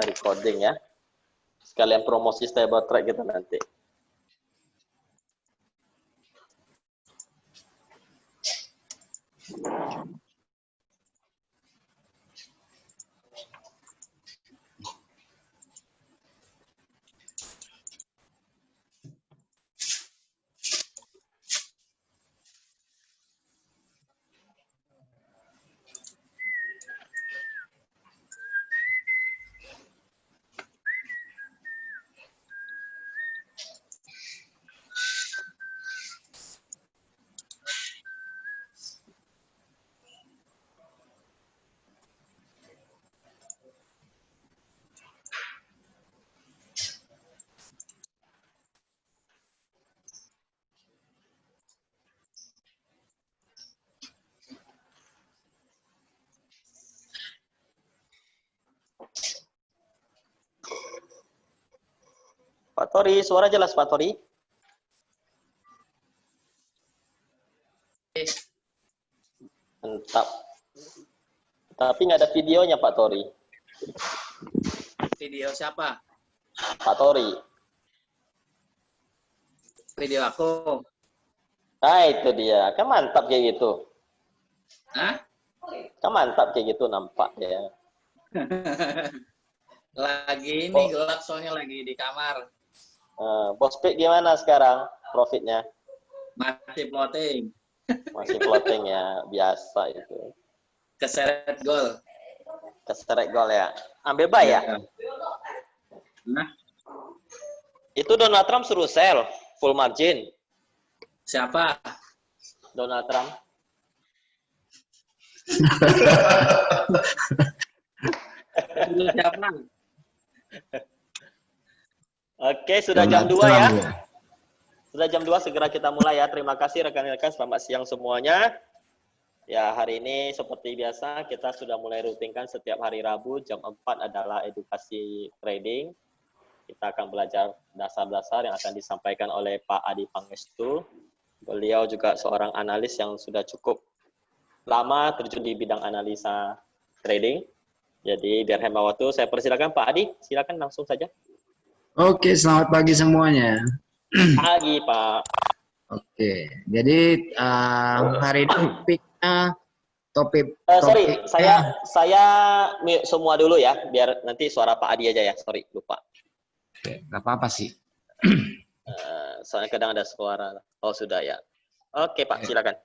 recording ya. Sekalian promosi stable track kita nanti. Pak Tori, suara jelas Pak Tori? Mantap. Tapi nggak ada videonya Pak Tori. Video siapa? Pak Tori. Video aku. Nah itu dia, kan mantap kayak gitu. Hah? Kan mantap kayak gitu nampak ya. Lagi ini gelap soalnya lagi di kamar. Bospik gimana sekarang profitnya? Masih plotting. Masih floating ya, biasa itu. Keseret gol. Keseret gol ya. Ambil buy ya? Nah, Itu Donald Trump suruh sell full margin. siapa? Donald Trump. Siapa? Oke, sudah jam 2 ya. Sudah jam 2, segera kita mulai ya. Terima kasih rekan-rekan, selamat siang semuanya. Ya, hari ini seperti biasa kita sudah mulai rutinkan setiap hari Rabu jam 4 adalah edukasi trading. Kita akan belajar dasar-dasar yang akan disampaikan oleh Pak Adi Pangestu. Beliau juga seorang analis yang sudah cukup lama terjun di bidang analisa trading. Jadi biar hemat waktu, saya persilakan Pak Adi, silakan langsung saja. Oke, selamat pagi semuanya. Pagi Pak. Oke, jadi hari ini topik Sorry, saya mute semua dulu ya, biar nanti suara Pak Adi aja ya. Sorry, lupa. Oke, nggak apa-apa sih. Soalnya kadang ada suara. Oh sudah ya. Oke Pak, silakan.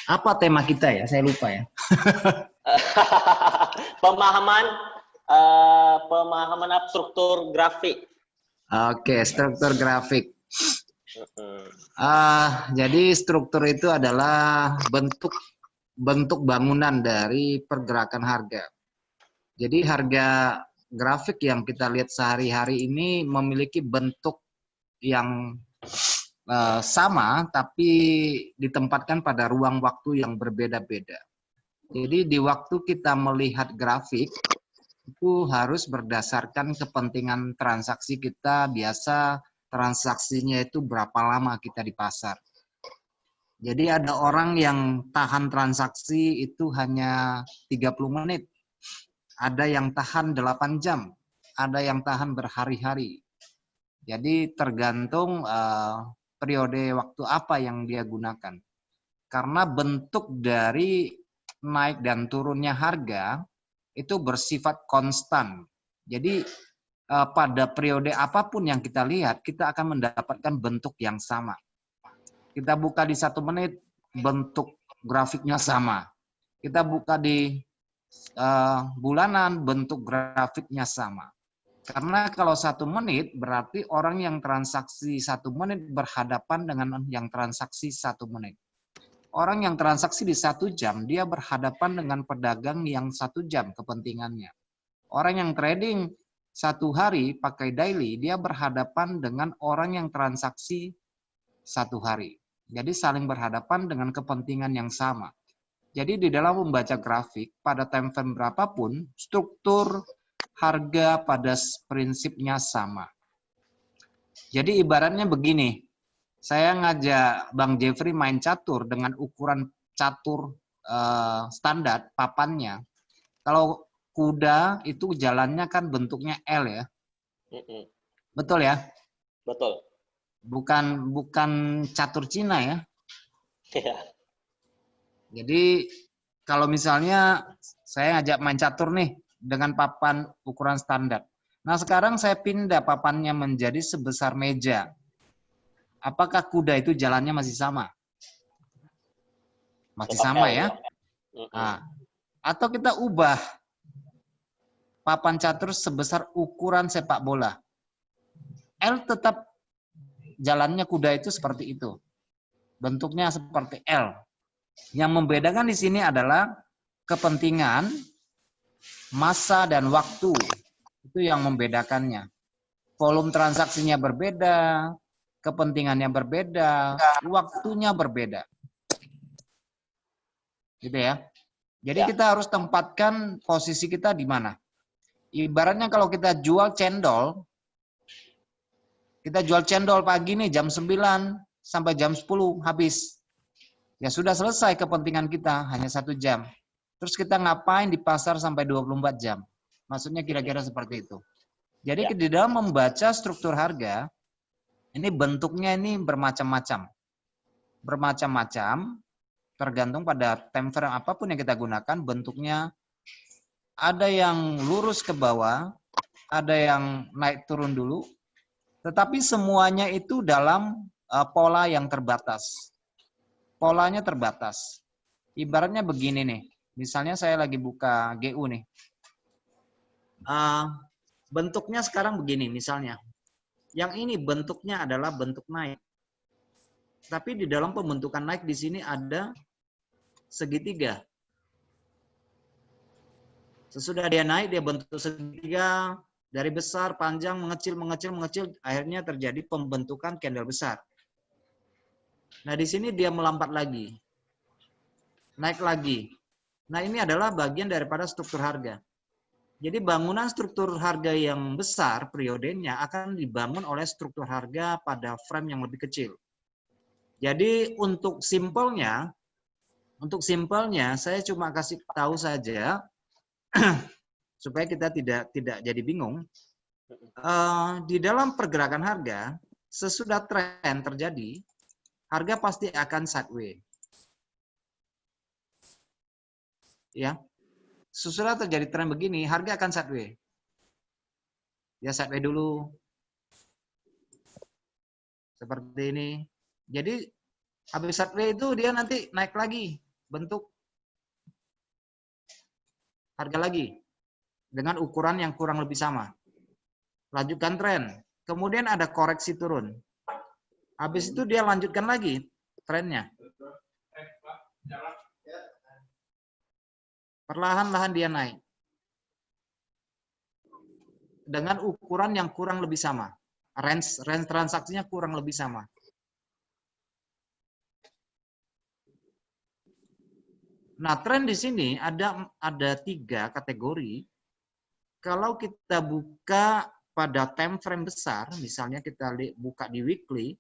Apa tema kita ya? Saya lupa ya. Pemahaman struktur grafik. Oke, struktur grafik. Jadi struktur itu adalah bentuk bangunan dari pergerakan harga. Jadi harga grafik yang kita lihat sehari-hari ini memiliki bentuk yang sama, tapi ditempatkan pada ruang waktu yang berbeda-beda. Jadi di waktu kita melihat grafik, itu harus berdasarkan kepentingan transaksi kita. Biasa transaksinya itu berapa lama kita di pasar. Jadi ada orang yang tahan transaksi itu hanya 30 menit. Ada yang tahan 8 jam. Ada yang tahan berhari-hari. Jadi tergantung periode waktu apa yang dia gunakan. Karena bentuk dari naik dan turunnya harga itu bersifat konstan. Jadi pada periode apapun yang kita lihat, kita akan mendapatkan bentuk yang sama. Kita buka di 1 menit, bentuk grafiknya sama. Kita buka di bulanan, bentuk grafiknya sama. Karena kalau 1 menit, berarti orang yang transaksi 1 menit berhadapan dengan yang transaksi 1 menit. Orang yang transaksi di 1 jam, dia berhadapan dengan pedagang yang 1 jam kepentingannya. Orang yang trading 1 hari pakai daily, dia berhadapan dengan orang yang transaksi 1 hari. Jadi saling berhadapan dengan kepentingan yang sama. Jadi di dalam membaca grafik, pada time frame berapapun, struktur harga pada prinsipnya sama. Jadi ibaratnya begini, saya ngajak Bang Jeffrey main catur dengan ukuran catur standar papannya. Kalau kuda itu jalannya kan bentuknya L ya. Mm-mm. Betul ya? Betul. Bukan catur Cina ya. Iya. Jadi kalau misalnya saya ngajak main catur nih dengan papan ukuran standar. Nah, sekarang saya pindah papannya menjadi sebesar meja. Apakah kuda itu jalannya masih sama? Masih Tetap sama L ya? ya. Mm-mm. Nah, atau kita ubah papan catur sebesar ukuran sepak bola. L tetap jalannya kuda itu seperti itu. Bentuknya seperti L. Yang membedakan di sini adalah kepentingan, masa, dan waktu. Itu yang membedakannya. Volume transaksinya berbeda, kepentingannya berbeda, waktunya berbeda. Gitu ya. Jadi Ya. kita harus tempatkan posisi kita di mana. Ibaratnya kalau kita jual cendol, kita jual cendol pagi nih jam 9 sampai jam 10 habis. Ya sudah selesai kepentingan kita, hanya 1 jam. Terus kita ngapain di pasar sampai 24 jam? Maksudnya kira-kira seperti itu. Jadi Ya. di dalam membaca struktur harga, ini bentuknya ini bermacam-macam. Bermacam-macam, tergantung pada time frame apapun yang kita gunakan, bentuknya ada yang lurus ke bawah, ada yang naik turun dulu, tetapi semuanya itu dalam pola yang terbatas. Polanya terbatas. Ibaratnya begini nih, misalnya saya lagi buka GU nih. Bentuknya sekarang begini misalnya. Yang ini bentuknya adalah bentuk naik. Tapi di dalam pembentukan naik di sini ada segitiga. Sesudah dia naik, dia bentuk segitiga, dari besar, panjang, mengecil, mengecil, mengecil, akhirnya terjadi pembentukan candle besar. Nah, di sini dia melambat lagi. Naik lagi. Nah, ini adalah bagian daripada struktur harga. Jadi bangunan struktur harga yang besar periodenya akan dibangun oleh struktur harga pada frame yang lebih kecil. Jadi untuk simpelnya saya cuma kasih tahu saja supaya kita tidak jadi bingung. Di dalam pergerakan harga, sesudah tren terjadi, harga pasti akan sideways. Ya. Sesudah terjadi tren begini, harga akan sideways. Ya sideways dulu. Seperti ini. Jadi habis sideways itu dia nanti naik lagi bentuk harga lagi dengan ukuran yang kurang lebih sama. Lanjutkan tren. Kemudian ada koreksi turun. Habis itu dia lanjutkan lagi trennya. Perlahan-lahan dia naik. Dengan ukuran yang kurang lebih sama. Range transaksinya kurang lebih sama. Nah, tren di sini ada 3 kategori. Kalau kita buka pada time frame besar, misalnya kita buka di weekly,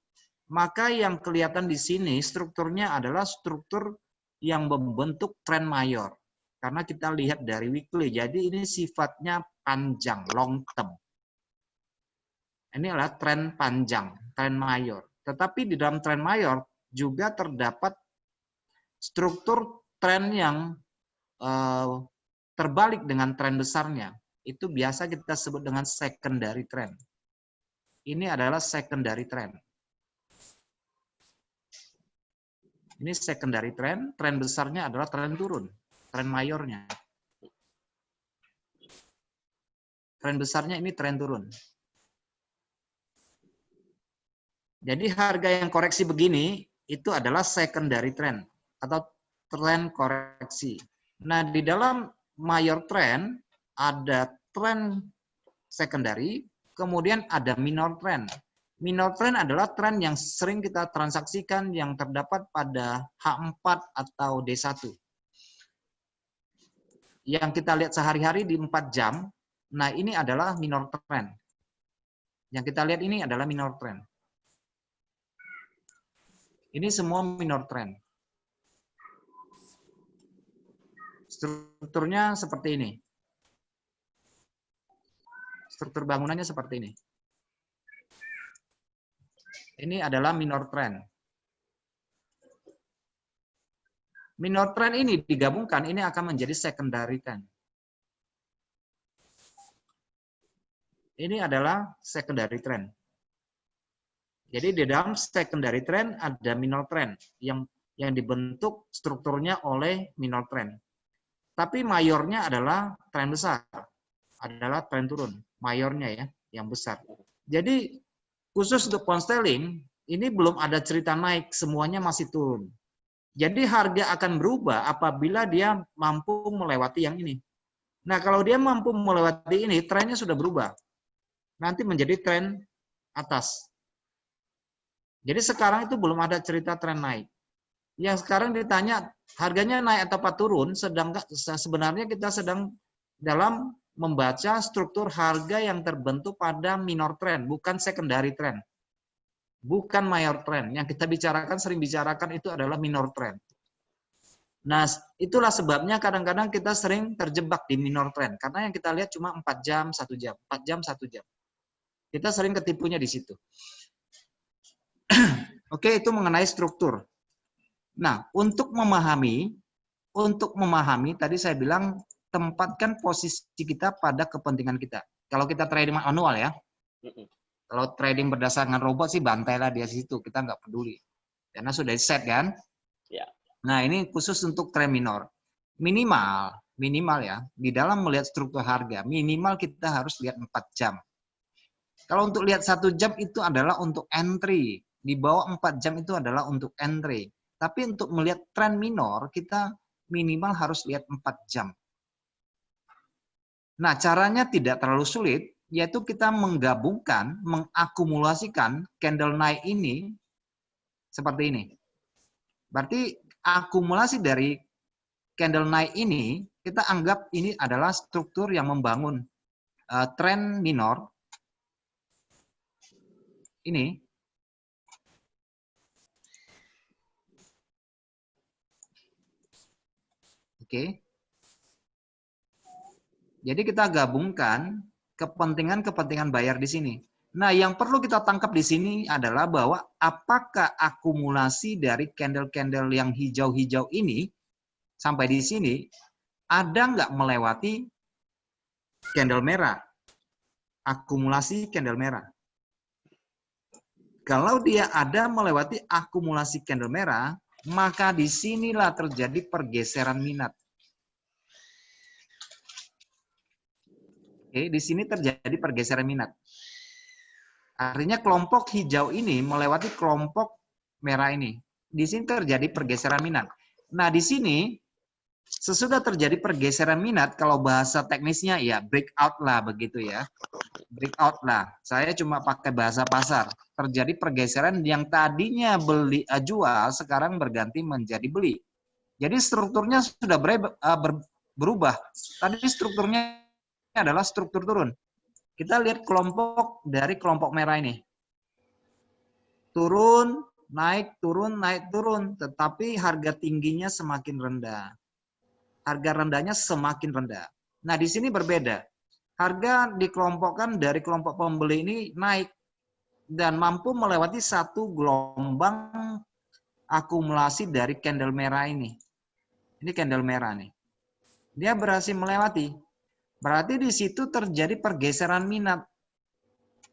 maka yang kelihatan di sini strukturnya adalah struktur yang membentuk tren mayor. Karena kita lihat dari weekly, jadi ini sifatnya panjang, long term. Ini adalah tren panjang, tren mayor. Tetapi di dalam tren mayor juga terdapat struktur tren yang terbalik dengan tren besarnya. Itu biasa kita sebut dengan secondary trend. Ini adalah secondary trend. Ini secondary trend, tren besarnya adalah tren turun, tren mayornya. Tren besarnya ini tren turun. Jadi harga yang koreksi begini, itu adalah secondary trend, atau tren koreksi. Nah, di dalam mayor trend, ada tren secondary, kemudian ada minor trend. Minor trend adalah tren yang sering kita transaksikan yang terdapat pada H4 atau D1. Yang kita lihat sehari-hari di 4 jam, nah ini adalah minor trend. Yang kita lihat ini adalah minor trend. Ini semua minor trend. Strukturnya seperti ini. struktur bangunannya seperti ini. Ini adalah minor trend. Minor trend ini digabungkan, ini akan menjadi secondary trend. Ini adalah secondary trend. Jadi di dalam secondary trend ada minor trend yang dibentuk strukturnya oleh minor trend. Tapi mayornya adalah tren besar, adalah tren turun, mayornya ya, yang besar. Jadi khusus untuk pound sterling, ini belum ada cerita naik, semuanya masih turun. Jadi harga akan berubah apabila dia mampu melewati yang ini. Nah, kalau dia mampu melewati ini, trennya sudah berubah. Nanti menjadi tren atas. Jadi sekarang itu belum ada cerita tren naik. Yang sekarang ditanya harganya naik atau turun, sedangkan sebenarnya kita sedang dalam membaca struktur harga yang terbentuk pada minor trend, bukan secondary trend. Bukan mayor trend. Yang kita bicarakan, sering bicarakan itu adalah minor trend. Nah, itulah sebabnya kadang-kadang kita sering terjebak di minor trend. Karena yang kita lihat cuma 4 jam, 1 jam. 4 jam, 1 jam. Kita sering ketipunya di situ. Oke, itu mengenai struktur. Nah, untuk memahami tadi saya bilang tempatkan posisi kita pada kepentingan kita. Kalau kita trading manual ya, kalau trading berdasarkan robot sih bantailah dia situ, kita nggak peduli, karena sudah set kan. Ya. Nah, ini khusus untuk trend minor. Minimal ya, di dalam melihat struktur harga, minimal kita harus lihat 4 jam. Kalau untuk lihat 1 jam itu adalah untuk entry, di bawah 4 jam itu adalah untuk entry. Tapi untuk melihat tren minor, kita minimal harus lihat 4 jam. Nah, caranya tidak terlalu sulit, yaitu kita menggabungkan, mengakumulasikan candle naik ini seperti ini. Berarti akumulasi dari candle naik ini, kita anggap ini adalah struktur yang membangun tren minor. Ini. Oke. Jadi kita gabungkan kepentingan-kepentingan buyer di sini. Nah, yang perlu kita tangkap di sini adalah bahwa apakah akumulasi dari candle-candle yang hijau-hijau ini sampai di sini ada nggak melewati candle merah? Akumulasi candle merah. Kalau dia ada melewati akumulasi candle merah, maka disinilah terjadi pergeseran minat. Oke, di sini terjadi pergeseran minat. Artinya kelompok hijau ini melewati kelompok merah ini. Di sini terjadi pergeseran minat. Nah, di sini sesudah terjadi pergeseran minat, kalau bahasa teknisnya ya breakout lah begitu ya. Breakout lah. Saya cuma pakai bahasa pasar. Terjadi pergeseran yang tadinya jual, sekarang berganti menjadi beli. Jadi strukturnya sudah berubah. Tadi strukturnya adalah struktur turun. Kita lihat kelompok dari kelompok merah ini. Turun, naik, turun, naik, turun. Tetapi harga tingginya semakin rendah. Harga rendahnya semakin rendah. Nah, di sini berbeda. Harga dikelompokkan dari kelompok pembeli ini naik dan mampu melewati satu gelombang akumulasi dari candle merah ini. Ini candle merah nih. Dia berhasil melewati. Berarti di situ terjadi pergeseran minat.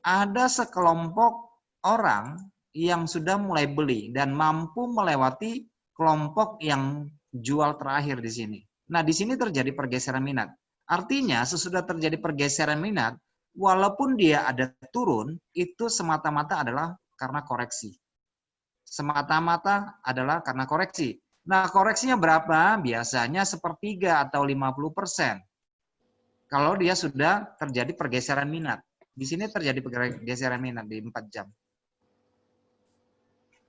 Ada sekelompok orang yang sudah mulai beli dan mampu melewati kelompok yang jual terakhir di sini. Nah, di sini terjadi pergeseran minat. Artinya, sesudah terjadi pergeseran minat, walaupun dia ada turun, itu semata-mata adalah karena koreksi. Semata-mata adalah karena koreksi. Nah, koreksinya berapa? Biasanya 1/3 atau 50%. Kalau dia sudah terjadi pergeseran minat. Di sini terjadi pergeseran minat di 4 jam.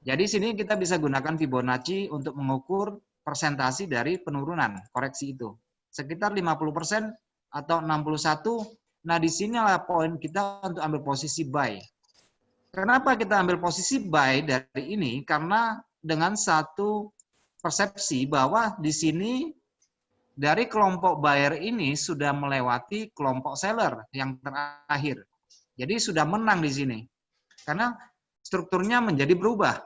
Jadi sini kita bisa gunakan Fibonacci untuk mengukur persentasi dari penurunan koreksi itu. Sekitar 50% atau 61. Nah, di sinilah poin kita untuk ambil posisi buy. Kenapa kita ambil posisi buy dari ini? Karena dengan satu persepsi bahwa di sini dari kelompok buyer ini sudah melewati kelompok seller yang terakhir. Jadi sudah menang di sini. Karena strukturnya menjadi berubah.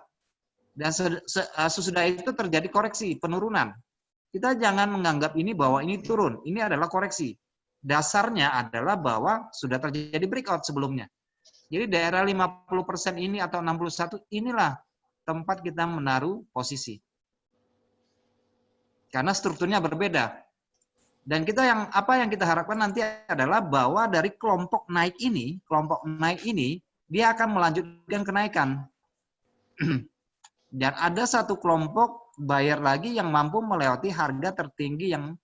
Dan sesudah itu terjadi koreksi, penurunan. Kita jangan menganggap ini bahwa ini turun. Ini adalah koreksi. Dasarnya adalah bahwa sudah terjadi breakout sebelumnya. Jadi daerah 50% ini atau 61 inilah tempat kita menaruh posisi. Karena strukturnya berbeda. Dan kita apa yang kita harapkan nanti adalah bahwa dari kelompok naik ini, dia akan melanjutkan kenaikan. Dan ada satu kelompok buyer lagi yang mampu melewati harga tertinggi yang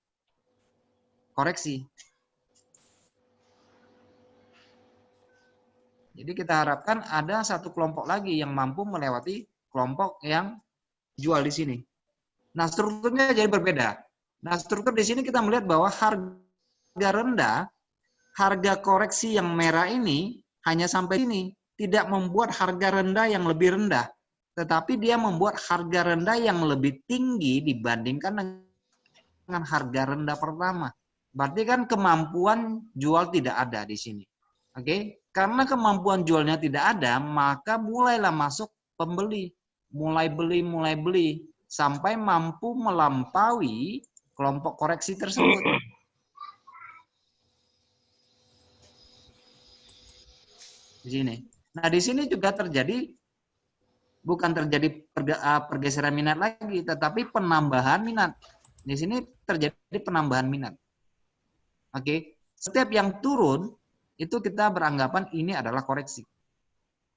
koreksi. Jadi kita harapkan ada satu kelompok lagi yang mampu melewati kelompok yang jual di sini. Nah, strukturnya jadi berbeda. Nah, struktur di sini kita melihat bahwa harga rendah, harga koreksi yang merah ini hanya sampai sini. Tidak membuat harga rendah yang lebih rendah. Tetapi dia membuat harga rendah yang lebih tinggi dibandingkan dengan harga rendah pertama. Berarti kan kemampuan jual tidak ada di sini. Oke? Karena kemampuan jualnya tidak ada, maka mulailah masuk pembeli. Mulai beli. Sampai mampu melampaui kelompok koreksi tersebut. Di sini. Nah, di sini juga bukan terjadi pergeseran minat lagi, tetapi penambahan minat. Di sini terjadi penambahan minat. Oke, setiap yang turun itu kita beranggapan ini adalah koreksi.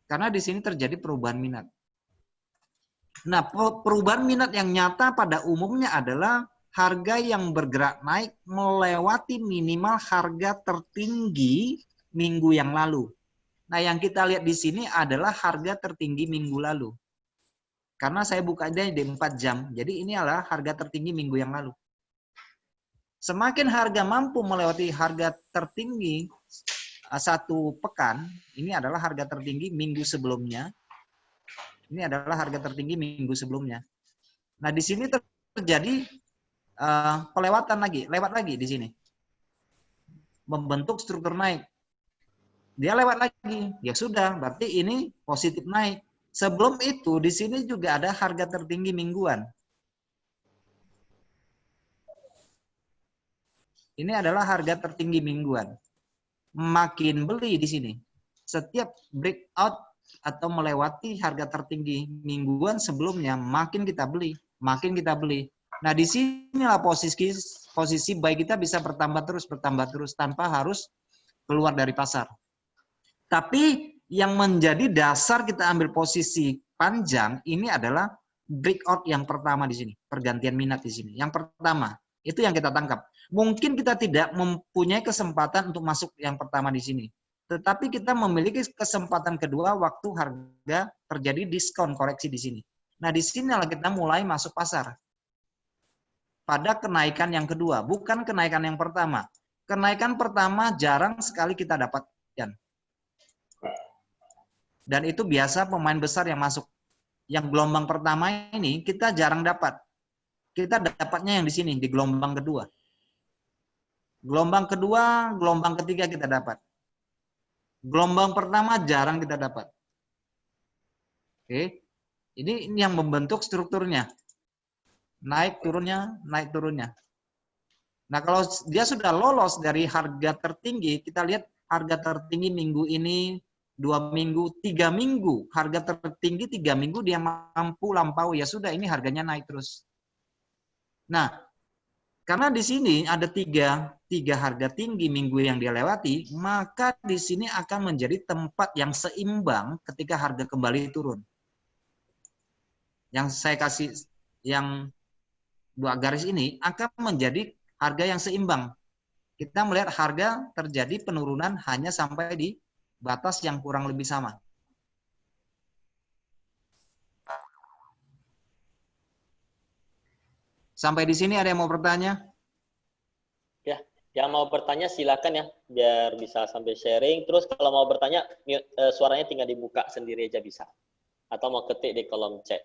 Karena di sini terjadi perubahan minat. Nah, perubahan minat yang nyata pada umumnya adalah harga yang bergerak naik melewati minimal harga tertinggi minggu yang lalu. Nah, yang kita lihat di sini adalah harga tertinggi minggu lalu. Karena saya bukanya di 4 jam, jadi ini adalah harga tertinggi minggu yang lalu. Semakin harga mampu melewati harga tertinggi 1 pekan, ini adalah harga tertinggi minggu sebelumnya. Ini adalah harga tertinggi minggu sebelumnya. Nah, di sini terjadi lewat lagi di sini. Membentuk struktur naik. Dia lewat lagi, ya sudah, berarti ini positif naik. Sebelum itu, di sini juga ada harga tertinggi mingguan. Ini adalah harga tertinggi mingguan. Makin beli di sini. Setiap breakout atau melewati harga tertinggi mingguan sebelumnya, makin kita beli. Nah, di sinilah posisi buy kita bisa bertambah terus tanpa harus keluar dari pasar. Tapi yang menjadi dasar kita ambil posisi panjang ini adalah breakout yang pertama di sini, pergantian minat di sini. Yang pertama, itu yang kita tangkap. Mungkin kita tidak mempunyai kesempatan untuk masuk yang pertama di sini. Tetapi kita memiliki kesempatan kedua waktu harga terjadi diskon koreksi di sini. Nah, di sinilah kita mulai masuk pasar. Pada kenaikan yang kedua, bukan kenaikan yang pertama. Kenaikan pertama jarang sekali kita dapatkan. Dan itu biasa pemain besar yang masuk. Yang gelombang pertama ini kita jarang dapat. Kita dapatnya yang di sini, di gelombang kedua. Gelombang kedua, gelombang ketiga kita dapat. Gelombang pertama jarang kita dapat. Oke. Ini yang membentuk strukturnya. Naik turunnya. Nah, kalau dia sudah lolos dari harga tertinggi, kita lihat harga tertinggi minggu ini, 2 minggu, 3 minggu. Harga tertinggi 3 minggu dia mampu lampaui. Ya sudah, ini harganya naik terus. Nah, karena di sini ada tiga harga tinggi minggu yang dia lewati, maka di sini akan menjadi tempat yang seimbang ketika harga kembali turun. Yang saya kasih, yang 2 garis ini akan menjadi harga yang seimbang. Kita melihat harga terjadi penurunan hanya sampai di batas yang kurang lebih sama. Sampai di sini ada yang mau bertanya? Ya, yang mau bertanya silakan ya, biar bisa sambil sharing. Terus kalau mau bertanya, suaranya tinggal dibuka sendiri aja bisa. Atau mau ketik di kolom chat.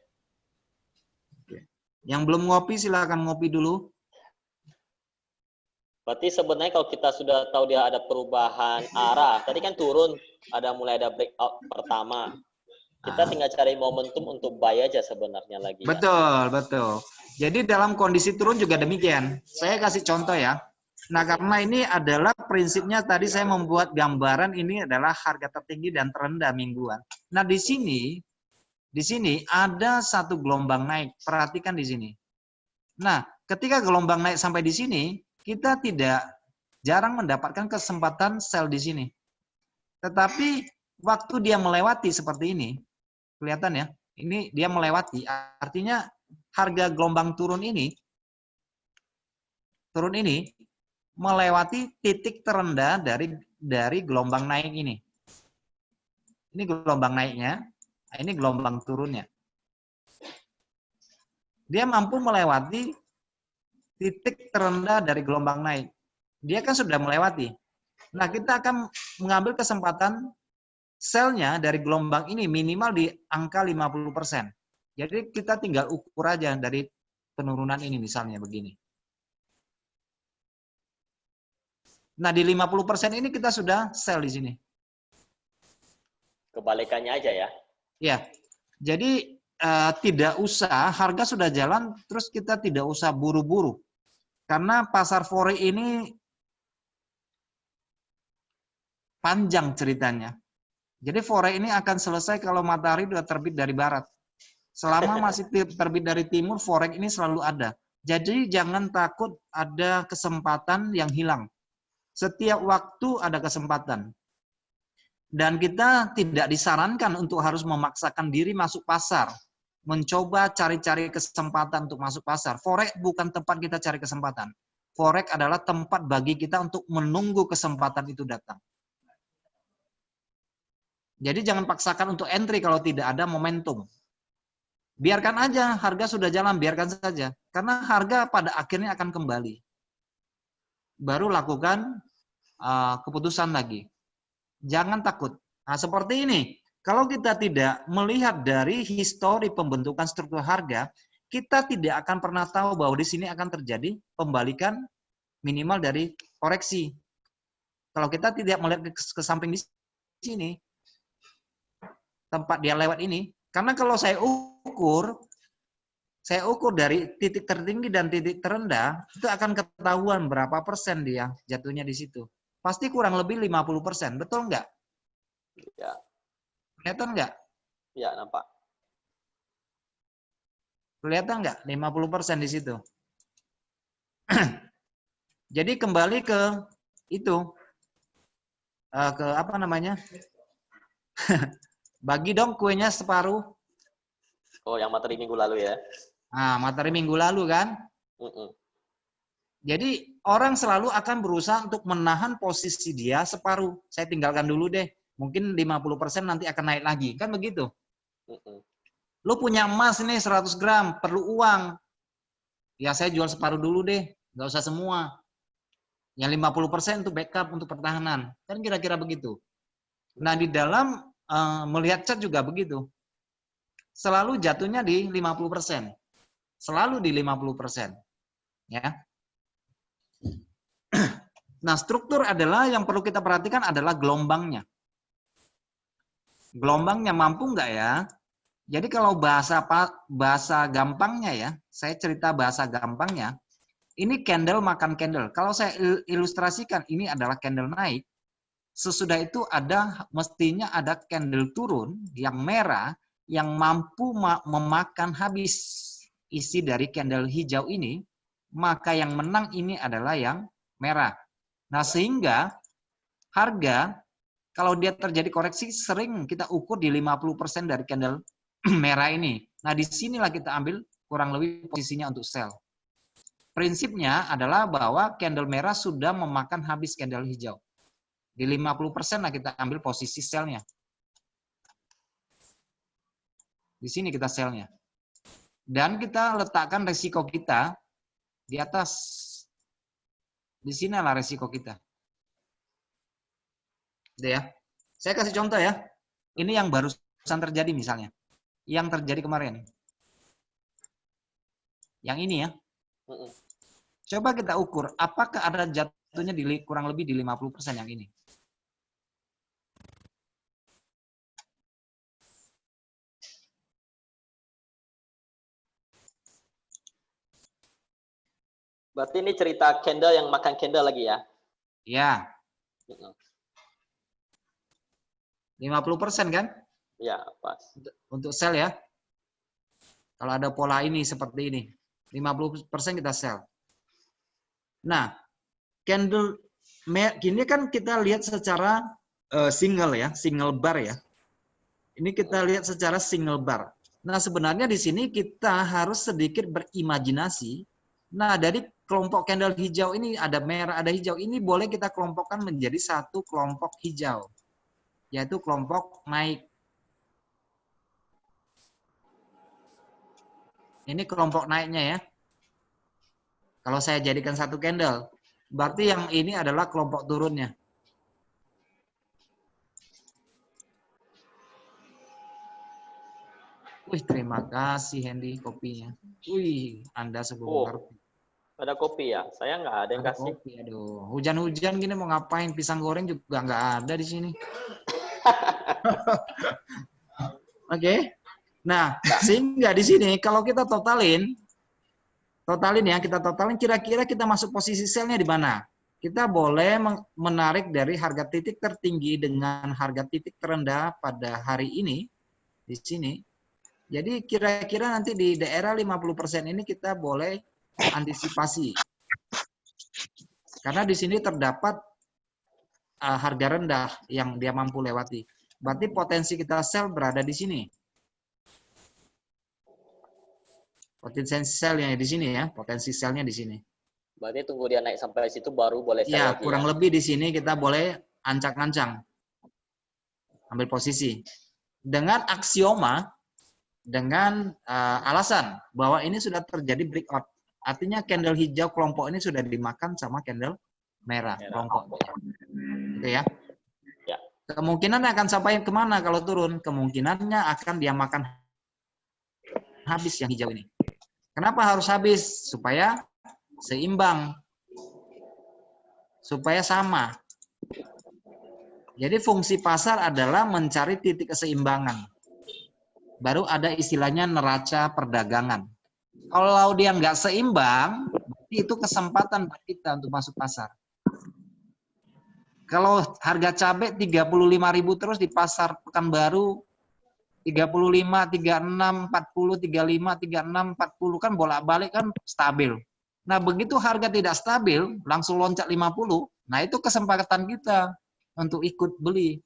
Yang belum ngopi silakan ngopi dulu. Berarti sebenarnya kalau kita sudah tahu dia ada perubahan arah, tadi kan turun, mulai ada breakout pertama. Kita tinggal cari momentum untuk buy aja sebenarnya lagi. Ya. Betul, betul. Jadi dalam kondisi turun juga demikian. Saya kasih contoh ya. Nah, karena ini adalah prinsipnya tadi saya membuat gambaran ini adalah harga tertinggi dan terendah mingguan. Nah, di sini ada satu gelombang naik. Perhatikan di sini. Nah, ketika gelombang naik sampai di sini, kita jarang mendapatkan kesempatan sell di sini. Tetapi waktu dia melewati seperti ini, kelihatan ya, ini dia melewati, artinya harga gelombang turun ini melewati titik terendah dari gelombang naik ini. Ini gelombang naiknya, ini gelombang turunnya. Dia mampu melewati titik terendah dari gelombang naik. Dia kan sudah melewati. Nah, kita akan mengambil kesempatan sell-nya dari gelombang ini minimal di angka 50%. Jadi kita tinggal ukur aja dari penurunan ini misalnya begini. Nah, di 50% ini kita sudah sell di sini. Kebalikannya aja ya. Ya. Jadi tidak usah, harga sudah jalan, terus kita tidak usah buru-buru. Karena pasar forex ini panjang ceritanya. Jadi forex ini akan selesai kalau matahari sudah terbit dari barat. Selama masih terbit dari timur, forex ini selalu ada. Jadi jangan takut ada kesempatan yang hilang. Setiap waktu ada kesempatan. Dan kita tidak disarankan untuk harus memaksakan diri masuk pasar. Mencoba cari-cari kesempatan untuk masuk pasar. Forex bukan tempat kita cari kesempatan. Forex adalah tempat bagi kita untuk menunggu kesempatan itu datang. Jadi jangan paksakan untuk entry kalau tidak ada momentum. Biarkan aja, harga sudah jalan, biarkan saja. Karena harga pada akhirnya akan kembali. Baru lakukan keputusan lagi. Jangan takut. Nah, seperti ini. Kalau kita tidak melihat dari histori pembentukan struktur harga, kita tidak akan pernah tahu bahwa di sini akan terjadi pembalikan minimal dari koreksi. Kalau kita tidak melihat ke samping di sini, tempat dia lewat ini, karena kalau saya ukur dari titik tertinggi dan titik terendah, itu akan ketahuan berapa persen dia jatuhnya di situ. Pasti kurang lebih 50%, betul nggak? Ya. Kelihatan nggak? Ya, nampak. Kelihatan nggak? 50% di situ. Jadi kembali ke itu, ke apa namanya? Bagi dong kuenya separuh. Oh, yang materi minggu lalu ya? Nah, materi minggu lalu kan? Jadi orang selalu akan berusaha untuk menahan posisi dia separuh. Saya tinggalkan dulu deh. Mungkin 50% nanti akan naik lagi. Kan begitu? Lu punya emas ini 100 gram, perlu uang. Ya saya jual separuh dulu deh. Nggak usah semua. Yang 50% untuk backup, untuk pertahanan. Kan kira-kira begitu. Nah di dalam melihat chart juga begitu. Selalu jatuhnya di 50%. Selalu di 50%. Ya. Nah, struktur adalah yang perlu kita perhatikan adalah gelombangnya. Gelombangnya mampu nggak ya? Jadi kalau bahasa gampangnya ya, saya cerita bahasa gampangnya, ini candle makan candle. Kalau saya ilustrasikan ini adalah candle naik, sesudah itu mestinya ada candle turun yang merah yang mampu memakan habis isi dari candle hijau ini, maka yang menang ini adalah yang merah. Nah, sehingga harga kalau dia terjadi koreksi sering kita ukur di 50% dari candle merah ini. Nah, disinilah kita ambil kurang lebih posisinya untuk sell. Prinsipnya adalah bahwa candle merah sudah memakan habis candle hijau. Di 50% lah kita ambil posisi sell-nya. Di sini kita sell-nya. Dan kita letakkan resiko kita di atas. Di sinilah resiko kita. Udah ya. Saya kasih contoh ya. Ini yang barusan terjadi misalnya. Yang terjadi kemarin. Yang ini ya. Coba kita ukur apakah ada jatuh jatuhnya kurang lebih di 50% yang ini. Berarti ini cerita candle yang makan candle lagi ya? Ya, 50% kan? Ya, pas. Untuk sell ya. Kalau ada pola ini seperti ini, 50% kita sell. Nah, candle gini kan kita lihat secara single ya, single bar ya. Ini kita lihat secara single bar. Nah, sebenarnya di sini kita harus sedikit berimajinasi. Nah, dari kelompok candle hijau ini ada merah, ada hijau. Ini boleh kita kelompokkan menjadi satu kelompok hijau, yaitu kelompok naik. Ini kelompok naiknya ya. Kalau saya jadikan satu candle, berarti yang ini adalah kelompok turunnya. Wih, terima kasih Hendy kopinya. Wih, Anda sungguh mengerti. Ada kopi ya? Saya nggak ada yang Ada kasih. kopi, aduh. Hujan-hujan gini mau ngapain? Pisang goreng juga nggak ada di sini. Oke. Nah, sehingga di sini kalau kita totalin ya, kita totalin kira-kira kita masuk posisi sell-nya di mana? Kita boleh menarik dari harga titik tertinggi dengan harga titik terendah pada hari ini di sini. Jadi kira-kira nanti di daerah 50% ini kita boleh antisipasi. Karena di sini terdapat harga rendah yang dia mampu lewati. Berarti potensi kita sell berada di sini. Potensi sell-nya di sini ya, potensi sell-nya di sini. Berarti tunggu dia naik sampai situ baru boleh sell Ya, lagi kurang ya? lebih di sini kita boleh ancang-ancang. Ambil posisi. Dengan aksioma, dengan alasan bahwa ini sudah terjadi breakout. Artinya candle hijau kelompok ini sudah dimakan sama candle merah kelompok. Gitu ya. Ya. Kemungkinan akan sampai kemana kalau turun? Kemungkinannya akan dia makan habis yang hijau ini. Kenapa harus habis? Supaya seimbang. Supaya sama. Jadi fungsi pasar adalah mencari titik keseimbangan. Baru ada istilahnya neraca perdagangan. Kalau dia nggak seimbang, berarti itu kesempatan buat kita untuk masuk pasar. Kalau harga cabai 35.000 terus di pasar Pekanbaru 35, 36, 40, 35, 36, 40 kan bolak-balik kan stabil. Nah, begitu harga tidak stabil, langsung loncat 50, nah itu kesempatan kita untuk ikut beli.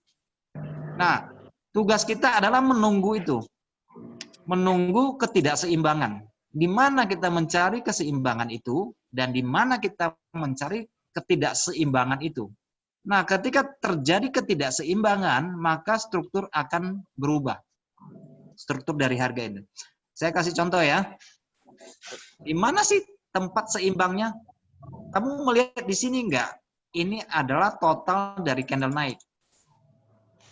Nah, tugas kita adalah menunggu itu. Menunggu ketidakseimbangan. Di mana kita mencari keseimbangan itu dan di mana kita mencari ketidakseimbangan itu. Nah, ketika terjadi ketidakseimbangan, maka struktur akan berubah. Struktur dari harga ini. Saya kasih contoh ya. Di mana sih tempat seimbangnya? Kamu melihat di sini enggak? Ini adalah total dari candle naik.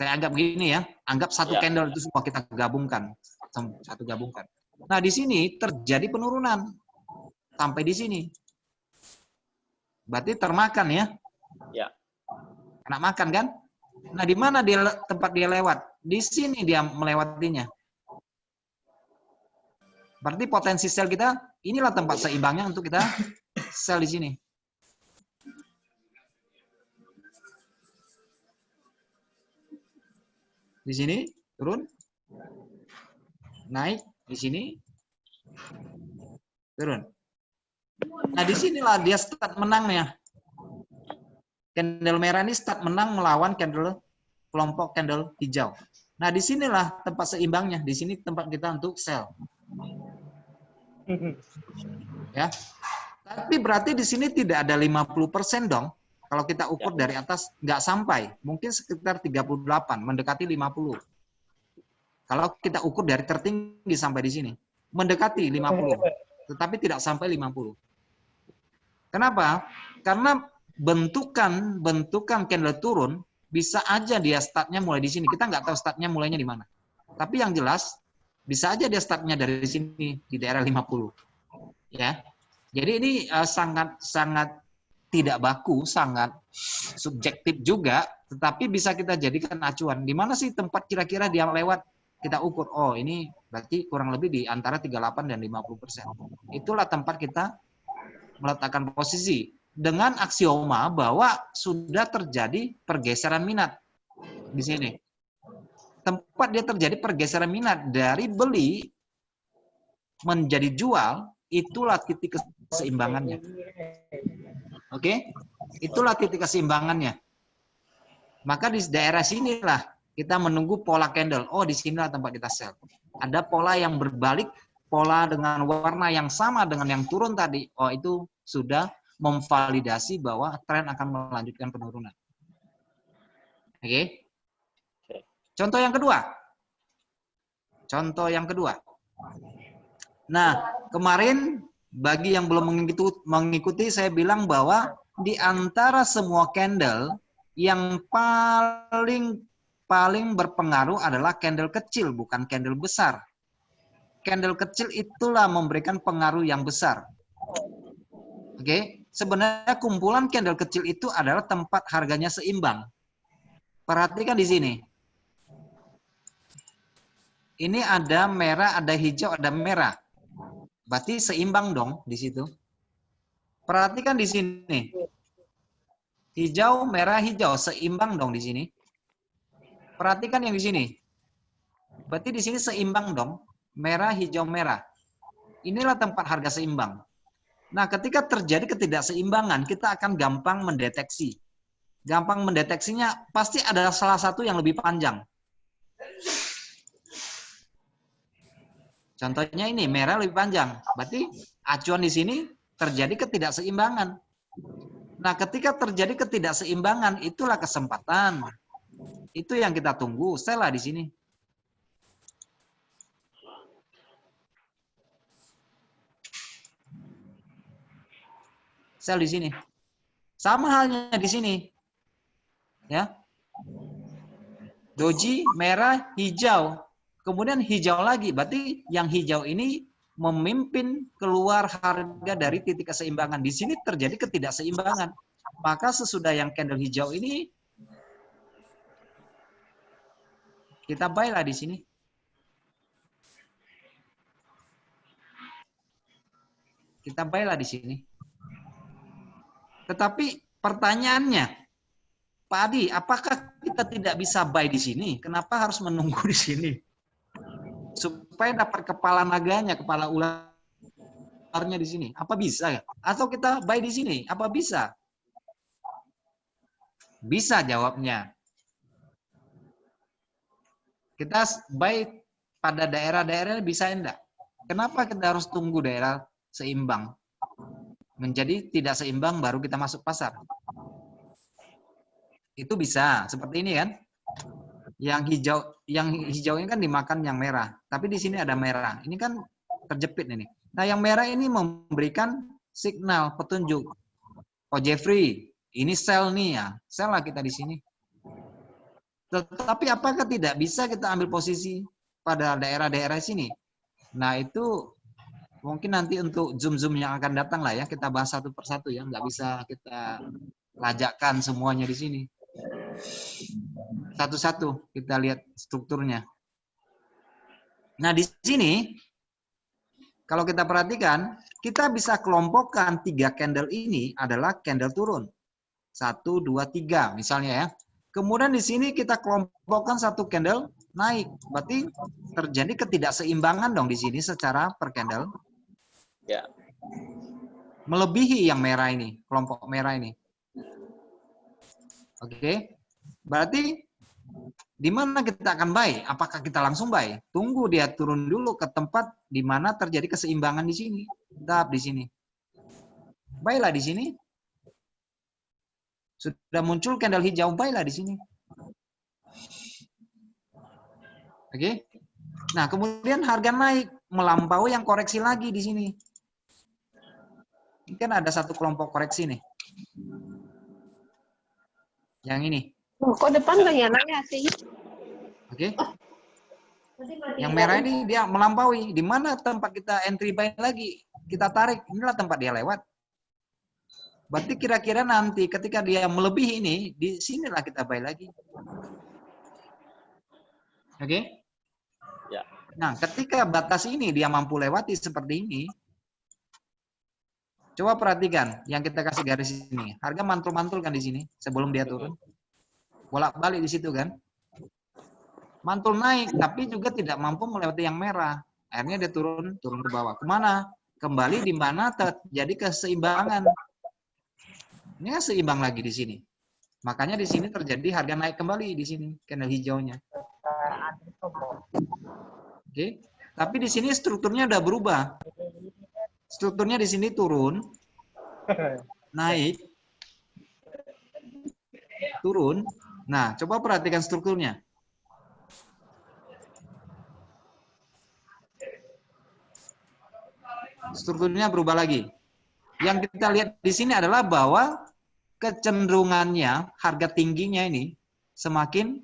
Saya anggap begini ya. Anggap satu candle itu semua kita gabungkan. Satu gabungkan. Nah, di sini terjadi penurunan. Sampai di sini. Berarti termakan ya? Ya. Kena makan kan? Nah, di mana dia tempat dia lewat? Di sini dia melewatinya. Berarti potensi sell kita, inilah tempat seimbangnya untuk kita sell di sini. Di sini turun, naik di sini, turun. Nah, disinilah dia start menangnya. Candle merah ini start menang melawan candle kelompok candle hijau. Nah, disinilah tempat seimbangnya. Di sini tempat kita untuk sell. Ya. Tapi berarti di sini tidak ada 50% dong. Kalau kita ukur dari atas nggak sampai, mungkin sekitar 38, mendekati 50. Kalau kita ukur dari tertinggi sampai di sini, mendekati 50, tetapi tidak sampai 50. Kenapa? Karena bentukan candle turun bisa aja dia startnya mulai di sini. Kita nggak tahu startnya mulainya di mana. Tapi yang jelas bisa aja dia startnya dari sini di daerah 50. Ya. Jadi ini sangat tidak baku, sangat subjektif juga, tetapi bisa kita jadikan acuan. Di mana sih tempat kira-kira dia lewat, kita ukur, oh ini berarti kurang lebih di antara 38 dan 50%. Itulah tempat kita meletakkan posisi dengan aksioma bahwa sudah terjadi pergeseran minat di sini. Tempat dia terjadi pergeseran minat dari beli menjadi jual, itulah titik keseimbangannya. Oke? Itulah titik keseimbangannya. Maka di daerah sinilah kita menunggu pola candle. Oh, di sinilah tempat kita sell. Ada pola yang berbalik, pola dengan warna yang sama dengan yang turun tadi. Oh, itu sudah memvalidasi bahwa tren akan melanjutkan penurunan. Oke? Contoh yang kedua. Contoh yang kedua. Nah, kemarin bagi yang belum mengikuti, saya bilang bahwa di antara semua candle yang paling berpengaruh adalah candle kecil, bukan candle besar. Candle kecil itulah memberikan pengaruh yang besar. Oke, sebenarnya kumpulan candle kecil itu adalah tempat harganya seimbang. Perhatikan di sini. Ini ada merah, ada hijau, ada merah. Berarti seimbang dong di situ. Perhatikan di sini. Hijau, merah, hijau. Seimbang dong di sini. Perhatikan yang di sini. Berarti di sini seimbang dong. Merah, hijau, merah. Inilah tempat harga seimbang. Nah, ketika terjadi ketidakseimbangan, kita akan gampang mendeteksi. Gampang mendeteksinya pasti ada salah satu yang lebih panjang. Contohnya ini, merah lebih panjang. Berarti acuan di sini terjadi ketidakseimbangan. Nah, ketika terjadi ketidakseimbangan, itulah kesempatan. Itu yang kita tunggu. Sell lah di sini. Sell di sini. Sama halnya di sini. Ya. Doji, merah, hijau. Kemudian hijau lagi, berarti yang hijau ini memimpin keluar harga dari titik keseimbangan. Di sini terjadi ketidakseimbangan. Maka sesudah yang candle hijau ini, kita buy lah di sini. Kita buy lah di sini. Tetapi pertanyaannya, Pak Adi, apakah kita tidak bisa buy di sini? Kenapa harus menunggu di sini? Supaya dapat kepala naganya, kepala ularnya di sini. Apa bisa? Atau kita buy di sini? Apa bisa? Bisa jawabnya. Kita buy pada daerah-daerah bisa enggak? Kenapa kita harus tunggu daerah seimbang? Menjadi tidak seimbang baru kita masuk pasar. Itu bisa. Seperti ini kan? Yang hijau ini kan dimakan yang merah, tapi di sini ada merah. Ini kan terjepit ini. Nah, yang merah ini memberikan signal petunjuk. Oh, Jeffrey, ini sell nih ya. Sell lah kita di sini. Tetapi apakah tidak bisa kita ambil posisi pada daerah-daerah sini? Nah, itu mungkin nanti untuk Zoom yang akan datang lah ya. Kita bahas satu persatu ya. Nggak bisa kita lajakkan semuanya di sini. Satu-satu kita lihat strukturnya. Nah, di sini kalau kita perhatikan, kita bisa kelompokkan 3 candle ini adalah candle turun. 1, 2, 3 misalnya ya. Kemudian di sini kita kelompokkan 1 candle naik. Berarti terjadi ketidakseimbangan dong di sini secara per candle. Ya. Melebihi yang merah ini, kelompok merah ini. Oke. Berarti di mana kita akan buy? Apakah kita langsung buy? Tunggu dia turun dulu ke tempat di mana terjadi keseimbangan di sini. Tetap di sini. Buy lah di sini. Sudah muncul candle hijau, buy lah di sini. Oke. Nah, kemudian harga naik melampaui yang koreksi lagi di sini. Ini kan ada satu kelompok koreksi nih. Yang ini. Oh, kok depan nggak nyala sih? Oke. Yang merah ini dia melampaui. Di mana tempat kita entry buy lagi? Kita tarik. Inilah tempat dia lewat. Berarti kira-kira nanti ketika dia melebihi ini, di sinilah kita buy lagi. Oke? Ya. Nah, ketika batas ini dia mampu lewati seperti ini, coba perhatikan yang kita kasih garis ini. Harga mantul-mantul kan di sini sebelum dia turun. Bolak-balik di situ kan. Mantul naik, tapi juga tidak mampu melewati yang merah. Akhirnya dia turun ke bawah. Kemana? Kembali di mana terjadi keseimbangan. Ini kan seimbang lagi di sini. Makanya di sini terjadi harga naik kembali di sini, candle hijaunya. Oke. Tapi di sini strukturnya udah berubah. Strukturnya di sini turun, naik, turun. Nah, coba perhatikan strukturnya. Strukturnya berubah lagi. Yang kita lihat di sini adalah bahwa kecenderungannya, harga tingginya ini semakin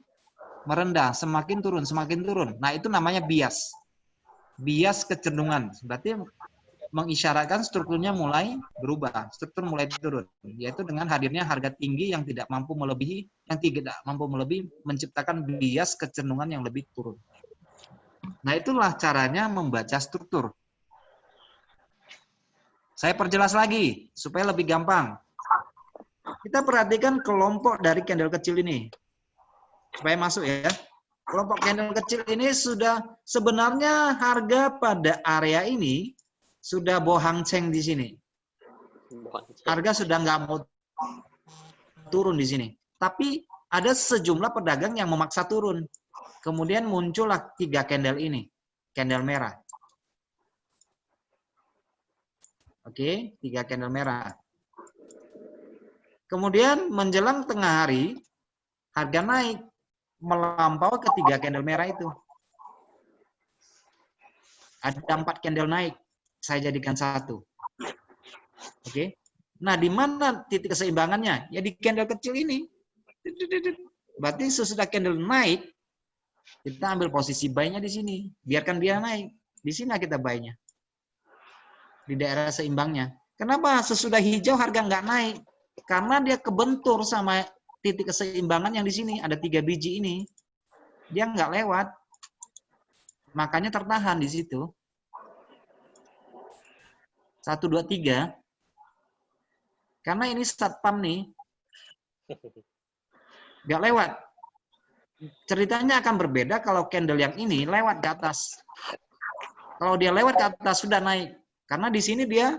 merendah, semakin turun, semakin turun. Nah, itu namanya bias. Bias kecenderungan. Berarti mengisyaratkan strukturnya mulai berubah, struktur mulai turun, yaitu dengan hadirnya harga tinggi yang tidak mampu melebihi, menciptakan bias kecenderungan yang lebih turun. Nah, itulah caranya membaca struktur. Saya perjelas lagi supaya lebih gampang. Kita perhatikan kelompok dari candle kecil ini. Supaya masuk ya. Kelompok candle kecil ini sudah sebenarnya harga pada area ini sudah bohang ceng di sini. Harga sudah nggak mau turun di sini. Tapi ada sejumlah pedagang yang memaksa turun. Kemudian muncullah 3 candle ini. Candle merah. Oke, 3 candle merah. Kemudian menjelang tengah hari, harga naik melampaui ke 3 candle merah itu. Ada 4 candle naik, saya jadikan 1. Oke. Nah, di mana titik keseimbangannya? Ya di candle kecil ini. Berarti sesudah candle naik, kita ambil posisi buy-nya di sini. Biarkan dia naik. Di sini kita buy-nya. Di daerah seimbangnya. Kenapa sesudah hijau harga nggak naik? Karena dia kebentur sama titik keseimbangan yang di sini. Ada 3 biji ini. Dia nggak lewat. Makanya tertahan di situ. 1, 2, 3. Karena ini satpam nih. Nggak lewat. Ceritanya akan berbeda kalau candle yang ini lewat ke atas. Kalau dia lewat ke atas sudah naik. Karena di sini dia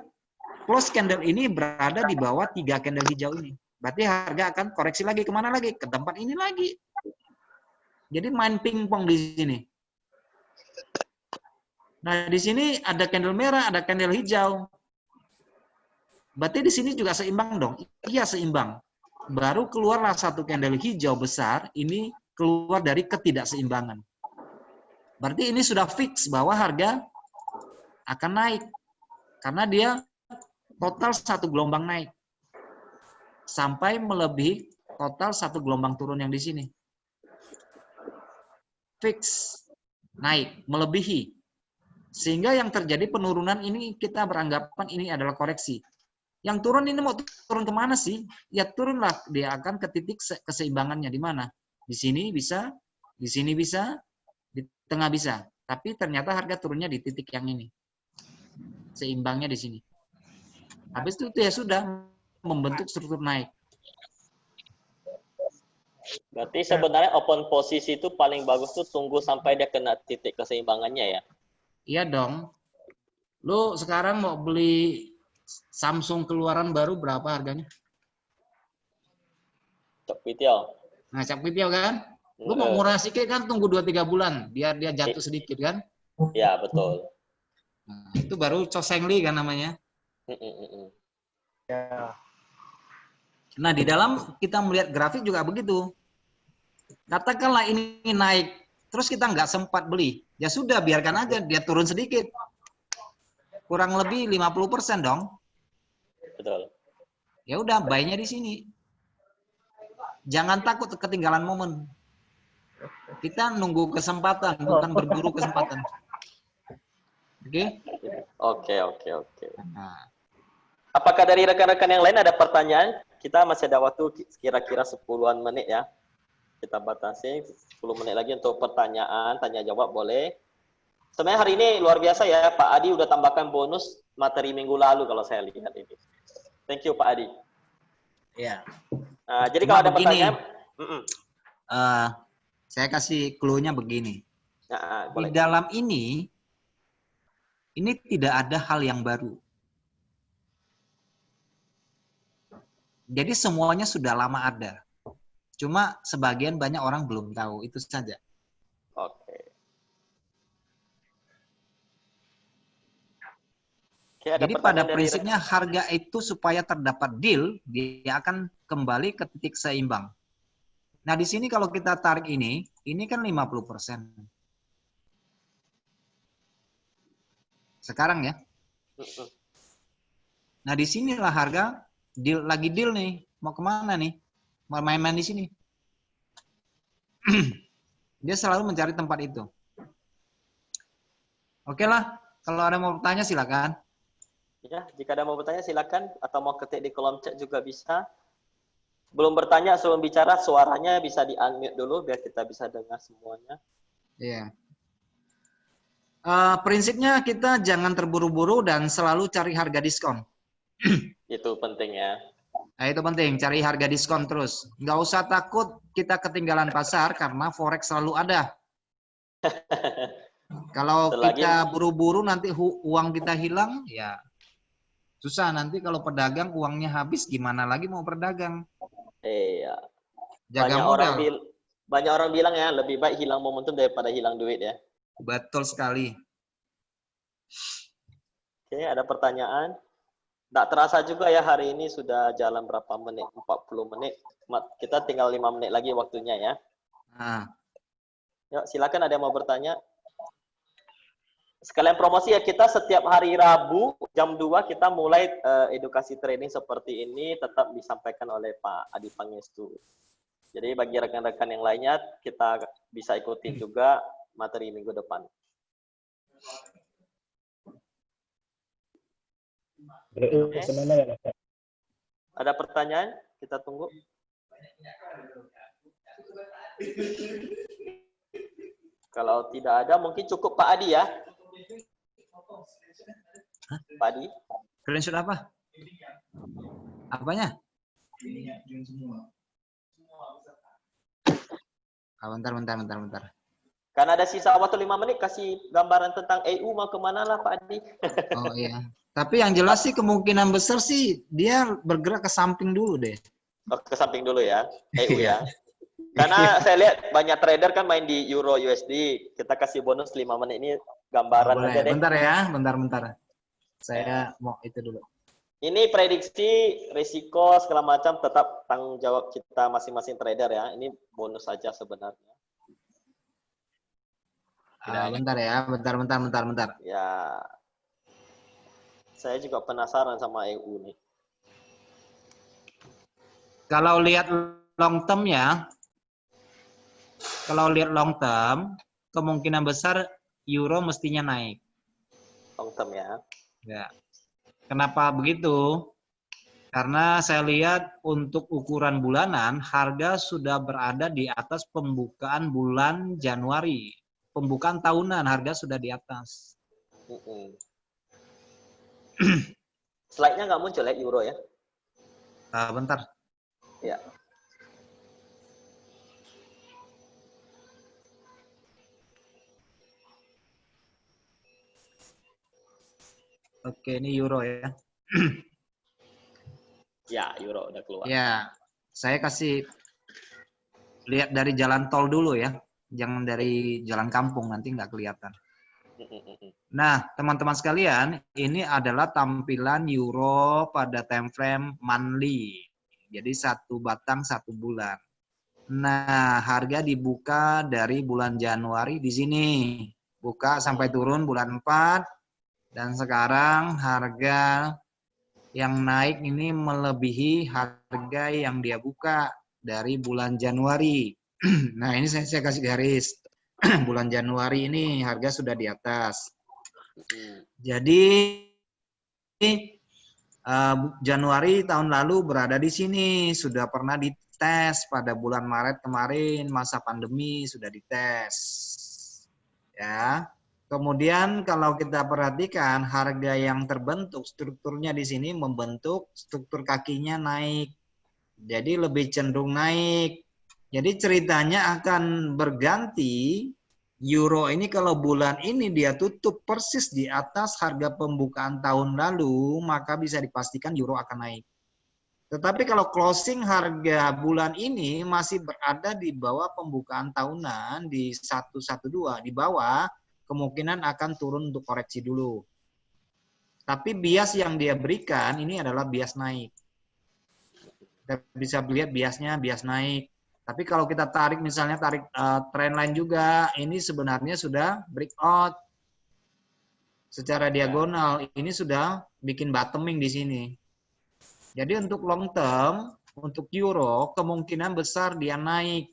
close candle ini berada di bawah 3 candle hijau ini. Berarti harga akan koreksi lagi kemana lagi? Ke tempat ini lagi. Jadi main pingpong di sini. Nah, di sini ada candle merah, ada candle hijau. Berarti di sini juga seimbang dong. Iya, seimbang. Baru keluarlah 1 candle hijau besar, ini keluar dari ketidakseimbangan. Berarti ini sudah fix bahwa harga akan naik. Karena dia total 1 gelombang naik. Sampai melebihi total 1 gelombang turun yang di sini. Fix. Naik. Melebihi. Sehingga yang terjadi penurunan ini kita beranggapan ini adalah koreksi. Yang turun ini mau turun kemana sih? Ya turunlah. Dia akan ke titik keseimbangannya. Di mana? Di sini bisa. Di sini bisa. Di tengah bisa. Tapi ternyata harga turunnya di titik yang ini. Seimbangnya di sini. Habis itu ya sudah membentuk struktur naik. Berarti sebenarnya open posisi itu paling bagus tuh tunggu sampai dia kena titik keseimbangannya ya? Iya dong. Lu sekarang mau beli Samsung keluaran baru berapa harganya? Cok Pitio. Nah, cap pipiau kan? Lu mau murah sedikit kan tunggu 2-3 bulan biar dia jatuh sedikit kan? Ya, betul. Nah, itu baru cosengli kan namanya. Nah, di dalam kita melihat grafik juga begitu. Katakanlah ini naik, terus kita nggak sempat beli. Ya sudah, biarkan aja dia turun sedikit. Kurang lebih 50% dong. Betul. Ya udah, buy-nya di sini. Jangan takut ketinggalan momen. Kita nunggu kesempatan, bukan berburu kesempatan. Oke? Oke. Nah, Apakah dari rekan-rekan yang lain ada pertanyaan? Kita masih ada waktu kira-kira 10-an menit ya. Kita batasi 10 menit lagi untuk pertanyaan, tanya jawab boleh. Sebenarnya hari ini luar biasa ya, Pak Adi udah tambahkan bonus materi minggu lalu kalau saya lihat ini. Thank you Pak Adi. Ya. Nah, jadi Cuma kalau ada begini, pertanyaan, saya kasih clue-nya begini. nah, Di boleh. dalam ini tidak ada hal yang baru. Jadi semuanya sudah lama ada. Cuma sebagian banyak orang belum tahu, itu saja. Oke. Oke, ada Jadi pada pertanyaan dari prinsipnya harga itu supaya terdapat deal, dia akan kembali ke titik seimbang. Nah, di sini kalau kita tarik ini kan 50%. Sekarang ya. Nah, disinilah harga lagi deal nih. Mau kemana nih? Mau main-main di sini. Dia selalu mencari tempat itu. Oke lah, kalau ada mau bertanya silakan. Ya, jika ada mau bertanya silakan atau mau ketik di kolom chat juga bisa. Belum bertanya sebelum bicara suaranya bisa di-unmute dulu biar kita bisa dengar semuanya. Iya. Prinsipnya kita jangan terburu-buru dan selalu cari harga diskon. Itu penting ya. Nah, itu penting, cari harga diskon terus. Nggak usah takut kita ketinggalan pasar karena forex selalu ada. Kalau kita buru-buru nanti uang kita hilang, ya susah. Nanti kalau pedagang uangnya habis, gimana lagi mau berdagang? Iya. Jaga modal. Banyak orang bilang ya, lebih baik hilang momentum daripada hilang duit ya. Betul sekali. Oke, ada pertanyaan? Nggak terasa juga ya hari ini sudah jalan berapa menit? 40 menit. Kita tinggal 5 menit lagi waktunya ya. Nah. Yuk, silakan ada yang mau bertanya. Sekalian promosi ya, kita setiap hari Rabu jam 2 kita mulai edukasi trading seperti ini tetap disampaikan oleh Pak Adi Pangestu. Jadi bagi rekan-rekan yang lainnya kita bisa ikuti juga materi minggu depan. Okay. Ada pertanyaan? Kita tunggu. Kalau tidak ada, mungkin cukup Pak Adi ya. Hah? Pak Adi. Screenshot apa? Apanya? Bentar. Karena ada sisa waktu 5 menit, kasih gambaran tentang EU mau kemana lah Pak Adi. Oh iya. Tapi yang jelas sih kemungkinan besar sih dia bergerak ke samping dulu deh. Oh, ke samping dulu ya, EU ya. Karena saya lihat banyak trader kan main di Euro USD. Kita kasih bonus 5 menit ini gambaran aja deh. Bentar ya, bentar. Saya mau itu dulu. Ini prediksi, risiko, segala macam tetap tanggung jawab kita masing-masing trader ya. Ini bonus saja sebenarnya. Bentar ya, bentar. Ya, saya juga penasaran sama EU nih. Kalau lihat long term ya, kemungkinan besar euro mestinya naik. Long term ya. Ya. Kenapa begitu? Karena saya lihat untuk ukuran bulanan harga sudah berada di atas pembukaan bulan Januari. Pembukaan tahunan harga sudah di atas. Slide-nya nggak muncul ya euro ya? Bentar. Ya. Oke, ini euro ya. Ya, euro udah keluar. Ya, saya kasih lihat dari jalan tol dulu ya. Jangan dari jalan kampung, nanti nggak kelihatan. Nah, teman-teman sekalian, ini adalah tampilan euro pada time frame monthly. Jadi 1 batang 1 bulan. Nah, harga dibuka dari bulan Januari di sini. Buka sampai turun bulan 4. Dan sekarang harga yang naik ini melebihi harga yang dia buka dari bulan Januari. Nah, ini saya kasih garis. Bulan Januari ini harga sudah di atas. Jadi Januari tahun lalu berada di sini, sudah pernah dites pada bulan Maret kemarin, masa pandemi sudah dites. Ya. Kemudian kalau kita perhatikan harga yang terbentuk, strukturnya di sini membentuk struktur kakinya naik. Jadi lebih cenderung naik. Jadi ceritanya akan berganti. Euro ini kalau bulan ini dia tutup persis di atas harga pembukaan tahun lalu, maka bisa dipastikan euro akan naik. Tetapi kalau closing harga bulan ini masih berada di bawah pembukaan tahunan di 112, di bawah, kemungkinan akan turun untuk koreksi dulu. Tapi bias yang dia berikan ini adalah bias naik. Kita bisa lihat biasnya bias naik. Tapi kalau kita tarik misalnya trendline juga, ini sebenarnya sudah breakout secara diagonal. Ini sudah bikin bottoming di sini. Jadi untuk long term, untuk euro kemungkinan besar dia naik.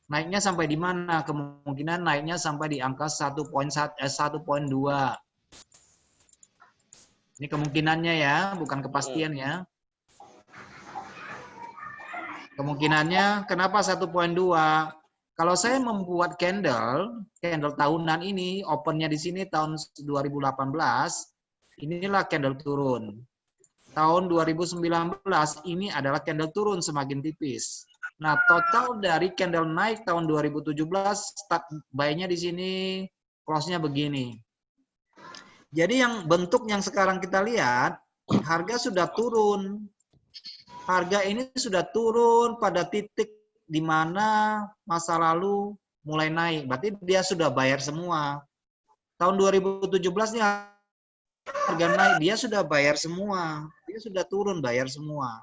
Naiknya sampai di mana? Kemungkinan naiknya sampai di angka 1.2. Ini kemungkinannya ya, bukan kepastian ya. Kemungkinannya kenapa 1.2? Kalau saya membuat candle tahunan ini, opennya di sini tahun 2018, inilah candle turun. Tahun 2019 ini adalah candle turun semakin tipis. Nah, total dari candle naik tahun 2017, start buy-nya di sini, close-nya begini. Jadi yang bentuk yang sekarang kita lihat, harga sudah turun. Harga ini sudah turun pada titik di mana masa lalu mulai naik. Berarti dia sudah bayar semua. Tahun 2017 nih harga naik, dia sudah bayar semua. Dia sudah turun bayar semua.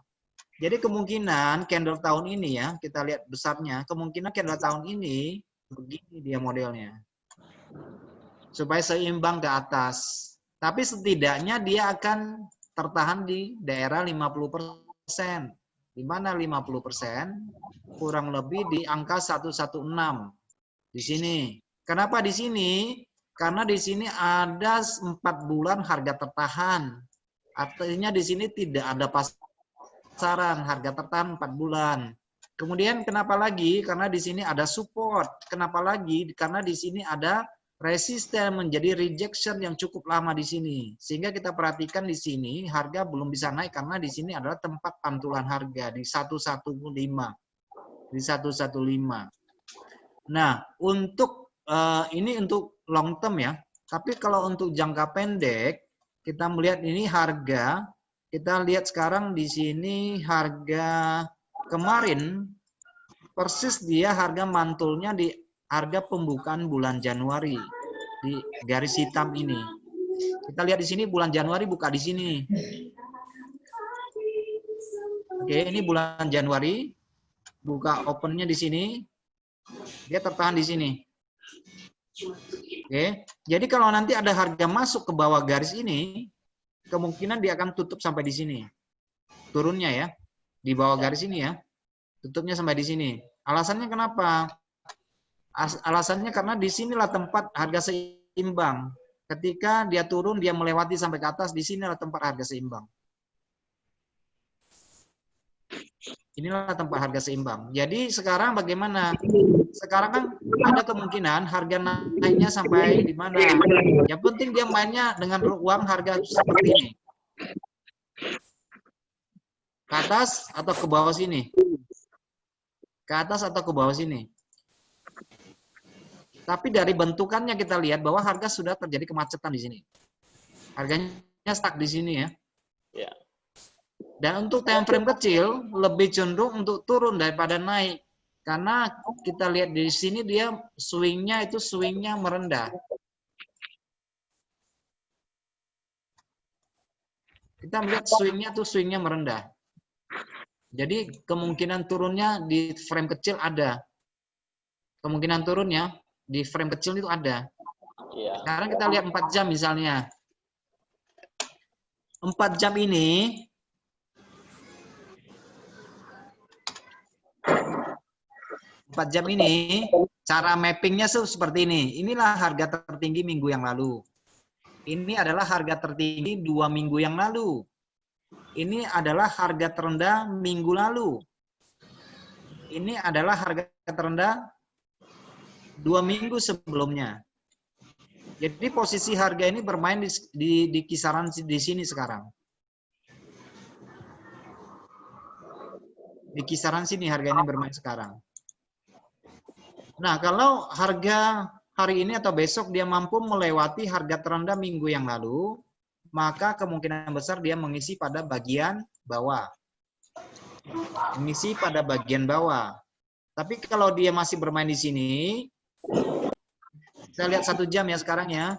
Jadi kemungkinan candle tahun ini ya, kita lihat besarnya, kemungkinan candle tahun ini begini dia modelnya. Supaya seimbang ke atas. Tapi setidaknya dia akan tertahan di daerah 50%. Di mana 50%? Kurang lebih di angka 116. Di sini. Kenapa di sini? Karena di sini ada 4 bulan harga tertahan. Artinya di sini tidak ada pasaran, harga tertahan 4 bulan. Kemudian kenapa lagi? Karena di sini ada support. Kenapa lagi? Karena di sini ada resisten menjadi rejection yang cukup lama di sini. Sehingga kita perhatikan di sini harga belum bisa naik karena di sini adalah tempat pantulan harga di 115. Di 115. Nah, untuk ini untuk long term ya. Tapi kalau untuk jangka pendek, kita melihat ini harga, kita lihat sekarang di sini harga kemarin persis dia harga mantulnya di harga pembukaan bulan Januari di garis hitam ini. Kita lihat di sini bulan Januari buka di sini. Oke, ini bulan Januari buka opennya di sini. Dia tertahan di sini. Oke, jadi kalau nanti ada harga masuk ke bawah garis ini, kemungkinan dia akan tutup sampai di sini. Turunnya ya, di bawah garis ini ya. Tutupnya sampai di sini. Alasannya kenapa? Alasannya karena di sinilah tempat harga seimbang. Ketika dia turun, dia melewati sampai ke atas, di sinilah tempat harga seimbang. Inilah tempat harga seimbang. Jadi sekarang bagaimana? Sekarang kan ada kemungkinan harga naiknya sampai di mana? Yang penting dia mainnya dengan uang harga seperti ini. Ke atas atau ke bawah sini? Ke atas atau ke bawah sini? Tapi dari bentukannya kita lihat bahwa harga sudah terjadi kemacetan di sini. Harganya stuck di sini ya. Ya. Dan untuk time frame kecil lebih cenderung untuk turun daripada naik. Karena kita lihat di sini dia swingnya merendah. Kita melihat swingnya merendah. Jadi kemungkinan turunnya di frame kecil ada. Kemungkinan turunnya di frame kecil itu ada. Iya. Sekarang kita lihat 4 jam misalnya. 4 jam ini cara mappingnya seperti ini. Inilah harga tertinggi minggu yang lalu. Ini adalah harga tertinggi 2 minggu yang lalu. Ini adalah harga terendah minggu lalu. Ini adalah harga terendah 2 minggu sebelumnya. Jadi posisi harga ini bermain di kisaran di sini sekarang. Di kisaran sini harga ini bermain sekarang. Nah, kalau harga hari ini atau besok dia mampu melewati harga terendah minggu yang lalu, maka kemungkinan besar dia mengisi pada bagian bawah. Mengisi pada bagian bawah. Tapi kalau dia masih bermain di sini, kita lihat 1 jam ya sekarang ya.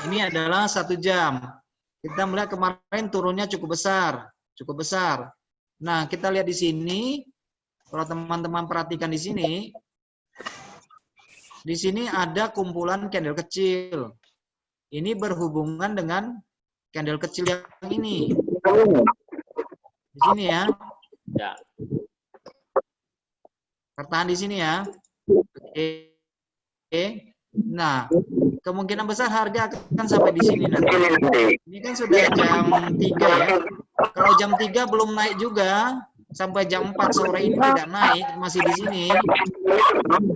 Ini adalah 1 jam. Kita melihat kemarin turunnya cukup besar, cukup besar. Nah, kita lihat di sini, kalau teman-teman perhatikan di sini ada kumpulan candle kecil. Ini berhubungan dengan candle kecil yang ini. Di sini ya. Ya. Tertahan di sini ya. Oke. Nah, kemungkinan besar harga akan sampai di sini nanti. Ini kan sudah jam 3 ya. Kalau jam 3 belum naik juga, sampai jam 4 sore ini tidak naik, masih di sini.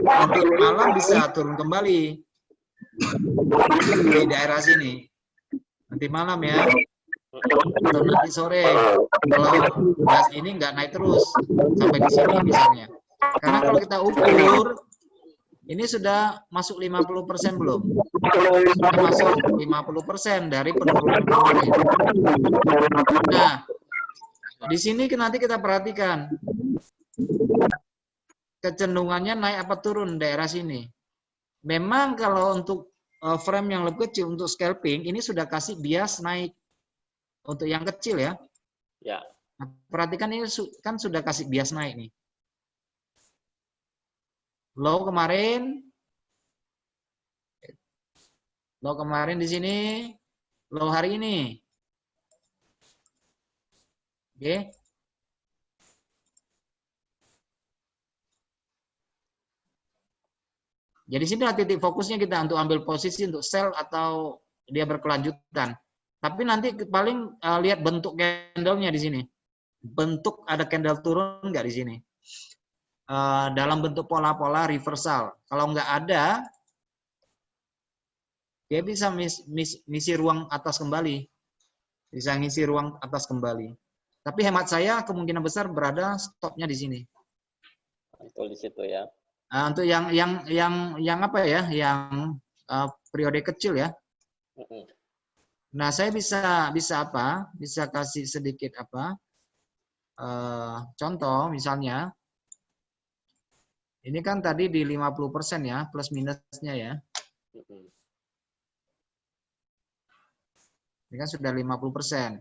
Nanti malam bisa turun kembali di daerah sini. Nanti malam ya. Atau nanti sore. Kalau gas ini nggak naik terus sampai di sini misalnya. Karena kalau kita ukur, ini sudah masuk 50% belum? Sudah masuk 50% dari penurunan kemarin. Nah, di sini nanti kita perhatikan kecenderungannya naik apa turun daerah sini. Memang kalau untuk frame yang lebih kecil untuk scalping ini sudah kasih bias naik untuk yang kecil ya. Ya. Nah, perhatikan ini kan sudah kasih bias naik nih. Low kemarin di sini, low hari ini. Oke. Jadi sinilah titik fokusnya kita untuk ambil posisi untuk sell atau dia berkelanjutan. Tapi nanti paling lihat bentuk candle-nya di sini. Bentuk ada candle turun nggak di sini? Dalam bentuk pola-pola reversal. Kalau nggak ada, dia bisa ngisi ruang atas kembali. Bisa ngisi ruang atas kembali. Tapi hemat saya kemungkinan besar berada stopnya di sini. Betul di situ ya. Untuk yang apa ya? Yang periode kecil ya. Nah, saya bisa apa? Bisa kasih sedikit apa? Contoh misalnya. Ini kan tadi di 50% ya, plus minusnya ya. Ini kan sudah 50%.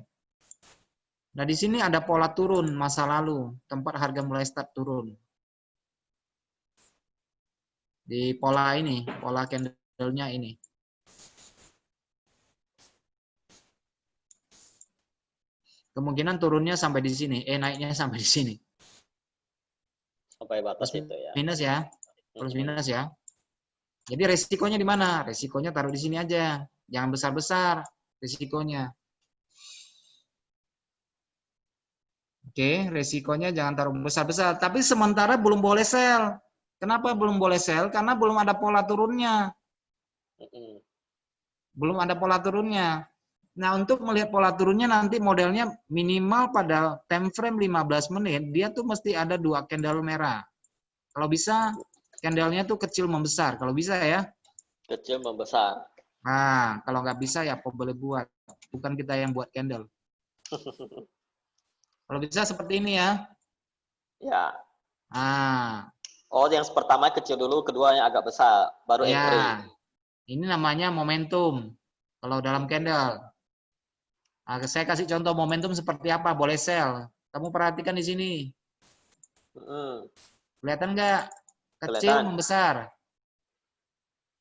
Nah, di sini ada pola turun masa lalu, tempat harga mulai start turun. Di pola ini, pola candle-nya ini. Kemungkinan turunnya sampai di sini, naiknya sampai di sini. Sampai batas Plus itu ya. minus ya, plus minus ya. Jadi resikonya di mana? Resikonya taruh di sini aja, jangan besar-besar resikonya. Oke, resikonya jangan taruh besar-besar. Tapi sementara belum boleh sell. Kenapa belum boleh sell? Karena belum ada pola turunnya. Belum ada pola turunnya. Nah, untuk melihat pola turunnya nanti modelnya minimal pada time frame 15 menit, dia tuh mesti ada 2 candle merah. Kalau bisa, candlenya tuh kecil membesar. Kalau bisa ya. Kecil membesar. Nah, kalau nggak bisa ya apa boleh buat. Bukan kita yang buat candle. Kalau bisa seperti ini ya. Ya. Nah. Oh, yang pertama kecil dulu, kedua yang agak besar, baru entry. Ya. Ini namanya momentum. Kalau dalam candle. Nah, saya kasih contoh momentum seperti apa, boleh sell. Kamu perhatikan di sini. Kelihatan nggak? Kecil Kelihatan. membesar.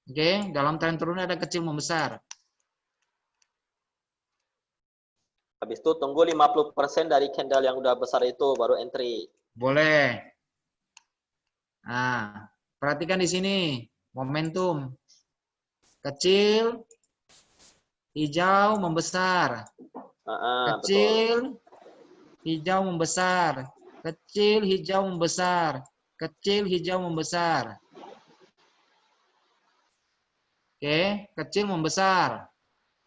Oke, dalam tren turun ada kecil membesar. Habis itu tunggu 50% dari candle yang udah besar itu, baru entry. Boleh. Nah, perhatikan di sini. Momentum. Kecil, hijau, membesar. Kecil, hijau membesar, kecil, hijau membesar, kecil, hijau membesar. Oke, kecil membesar,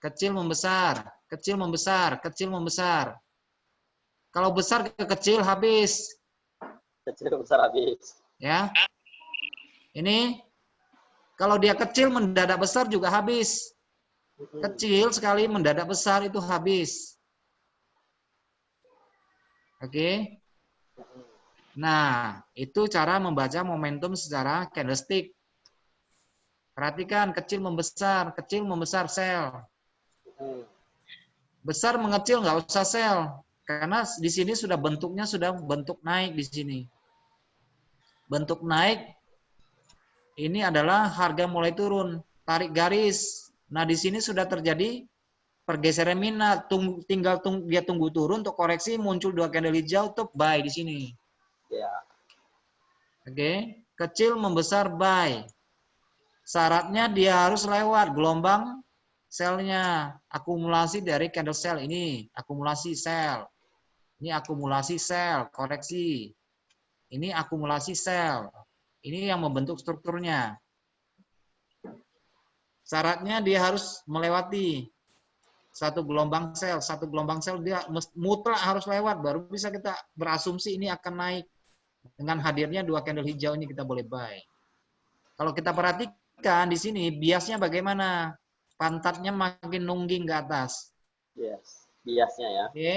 kecil membesar, kecil membesar, kecil membesar. Kalau besar ke kecil habis, Kecil besar habis. ya. Ini kalau dia kecil mendadak besar juga habis. Kecil sekali mendadak besar itu habis. Oke. Nah, itu cara membaca momentum secara candlestick. Perhatikan kecil membesar sell. Besar mengecil nggak usah sell. Karena di sini sudah bentuknya sudah bentuk naik di sini. Bentuk naik ini adalah harga mulai turun, tarik garis. Nah, di sini sudah terjadi pergeseran minat, tinggal dia tunggu turun untuk koreksi, muncul 2 candle hijau, top buy di sini. Ya. Oke, kecil membesar buy. Syaratnya dia harus lewat gelombang sell-nya, akumulasi dari candle sell ini, akumulasi sell. Ini akumulasi sell, koreksi. Ini akumulasi sell. Ini yang membentuk strukturnya. Syaratnya dia harus melewati satu gelombang sell dia mutlak harus lewat, baru bisa kita berasumsi ini akan naik. Dengan hadirnya 2 candle hijau ini kita boleh buy. Kalau kita perhatikan di sini biasnya bagaimana? Pantatnya makin nungging ke atas. Yes. Biasnya ya. Oke.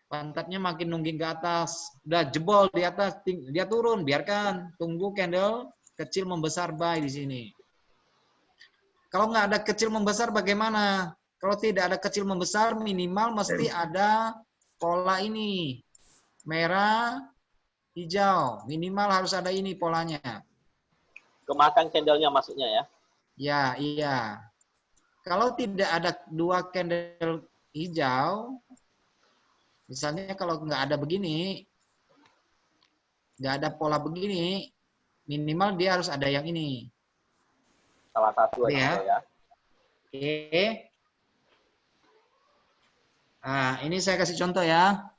Pantatnya makin nungging ke atas. Udah jebol di atas, dia turun, biarkan. Tunggu candle kecil membesar buy di sini. Kalau nggak ada kecil membesar bagaimana? Kalau tidak ada kecil membesar, minimal mesti ada pola ini. Merah, hijau. Minimal harus ada ini polanya. Kemakan candlenya maksudnya ya. Ya, iya. Kalau tidak ada 2 candle hijau, misalnya kalau nggak ada begini, nggak ada pola begini, minimal dia harus ada yang ini. Salah satu aja ya. Oke. Nah, ini saya kasih contoh ya.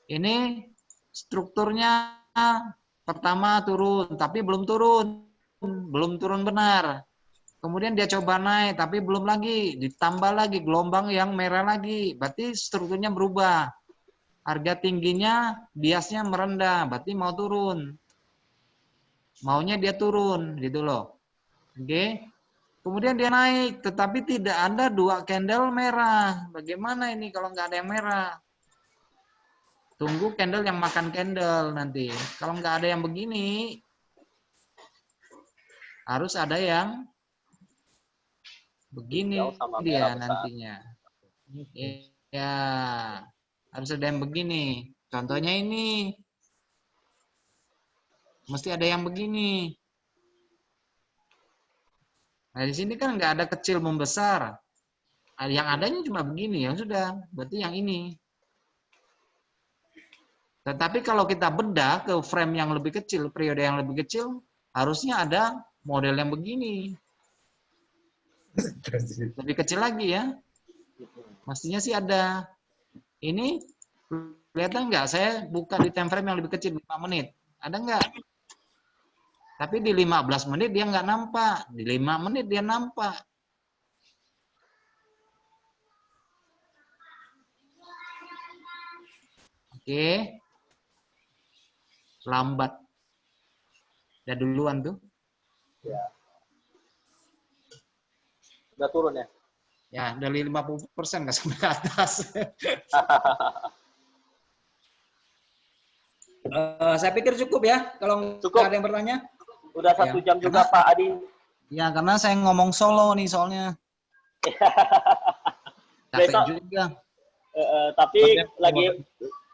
Ini strukturnya pertama turun, tapi belum turun benar. Kemudian dia coba naik, tapi belum lagi, ditambah lagi gelombang yang merah lagi, berarti strukturnya berubah. Harga tingginya biasnya merendah, berarti mau turun. Maunya dia turun, gitu loh. Oke. Kemudian dia naik, tetapi tidak ada 2 candle merah. Bagaimana ini kalau nggak ada yang merah? Tunggu candle yang makan candle nanti. Kalau nggak ada yang begini, harus ada yang begini dia nantinya. Ya, harus ada yang begini. Contohnya ini. Mesti ada yang begini. Nah, di sini kan nggak ada kecil membesar. Yang adanya cuma begini, ya sudah. Berarti yang ini. Tetapi kalau kita bedah ke frame yang lebih kecil, periode yang lebih kecil, harusnya ada model yang begini. Lebih kecil lagi ya. Mestinya sih ada. Ini kelihatan nggak? Saya buka di time frame yang lebih kecil, 5 menit. Ada nggak? Tapi di 15 menit dia nggak nampak. Di 5 menit dia nampak. Oke. Lambat. Udah duluan tuh. Ya. Udah turun ya? Ya, dari 50% nggak sampai ke atas. Saya pikir cukup ya. Kalau Cukup. nggak ada yang bertanya. Udah 1 jam juga Pak Adi. Ya, karena saya ngomong solo nih soalnya. Capek Besok, juga. tapi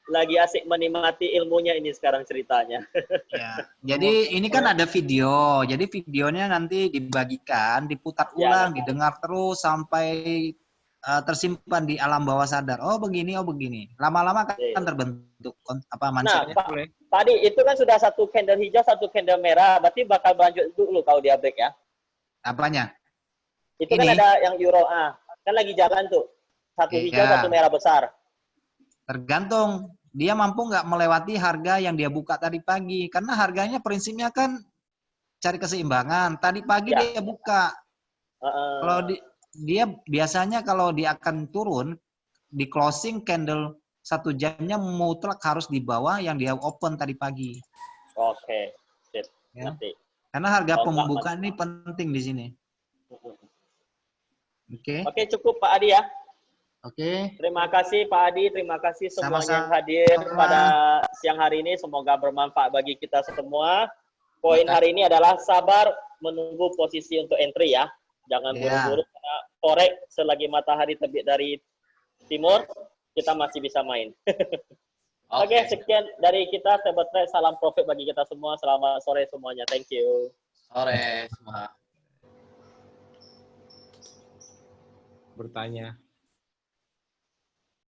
lagi asik menikmati ilmunya ini sekarang ceritanya. Ya. Jadi ini kan ada video. Jadi videonya nanti dibagikan, diputar ulang, didengar terus sampai tersimpan di alam bawah sadar. Oh begini, oh begini. Lama-lama kan terbentuk mindsetnya. Nah, Pak Adi, itu kan sudah 1 candle hijau, 1 candle merah. Berarti bakal berlanjut dulu kalau dia break ya? Apanya? Itu ini kan ada yang euro A. Kan lagi jalan tuh. 1 hijau, 1 merah besar. Tergantung dia mampu nggak melewati harga yang dia buka tadi pagi. Karena harganya prinsipnya kan cari keseimbangan. Tadi pagi Ya. dia buka. Kalau dia biasanya kalau dia akan turun di closing candle 1 jamnya mutlak harus di bawah yang dia open tadi pagi. Oke, sip. Ya. Ngerti. Karena harga Oh, enggak, pembukaan ini penting di sini. Oke. Oke, cukup Pak Adi ya. Oke. Terima kasih Pak Adi, terima kasih semuanya Sama-sama. yang hadir pada siang hari ini. Semoga bermanfaat bagi kita semua. Poin hari ini adalah sabar menunggu posisi untuk entry ya. Jangan Ya. buru-buru karena korek selagi matahari terbit dari timur, kita masih bisa main. Oke, sekian dari kita. Sahabat Trade, salam profit bagi kita semua. Selamat sore semuanya. Thank you. Sore semua. Bertanya.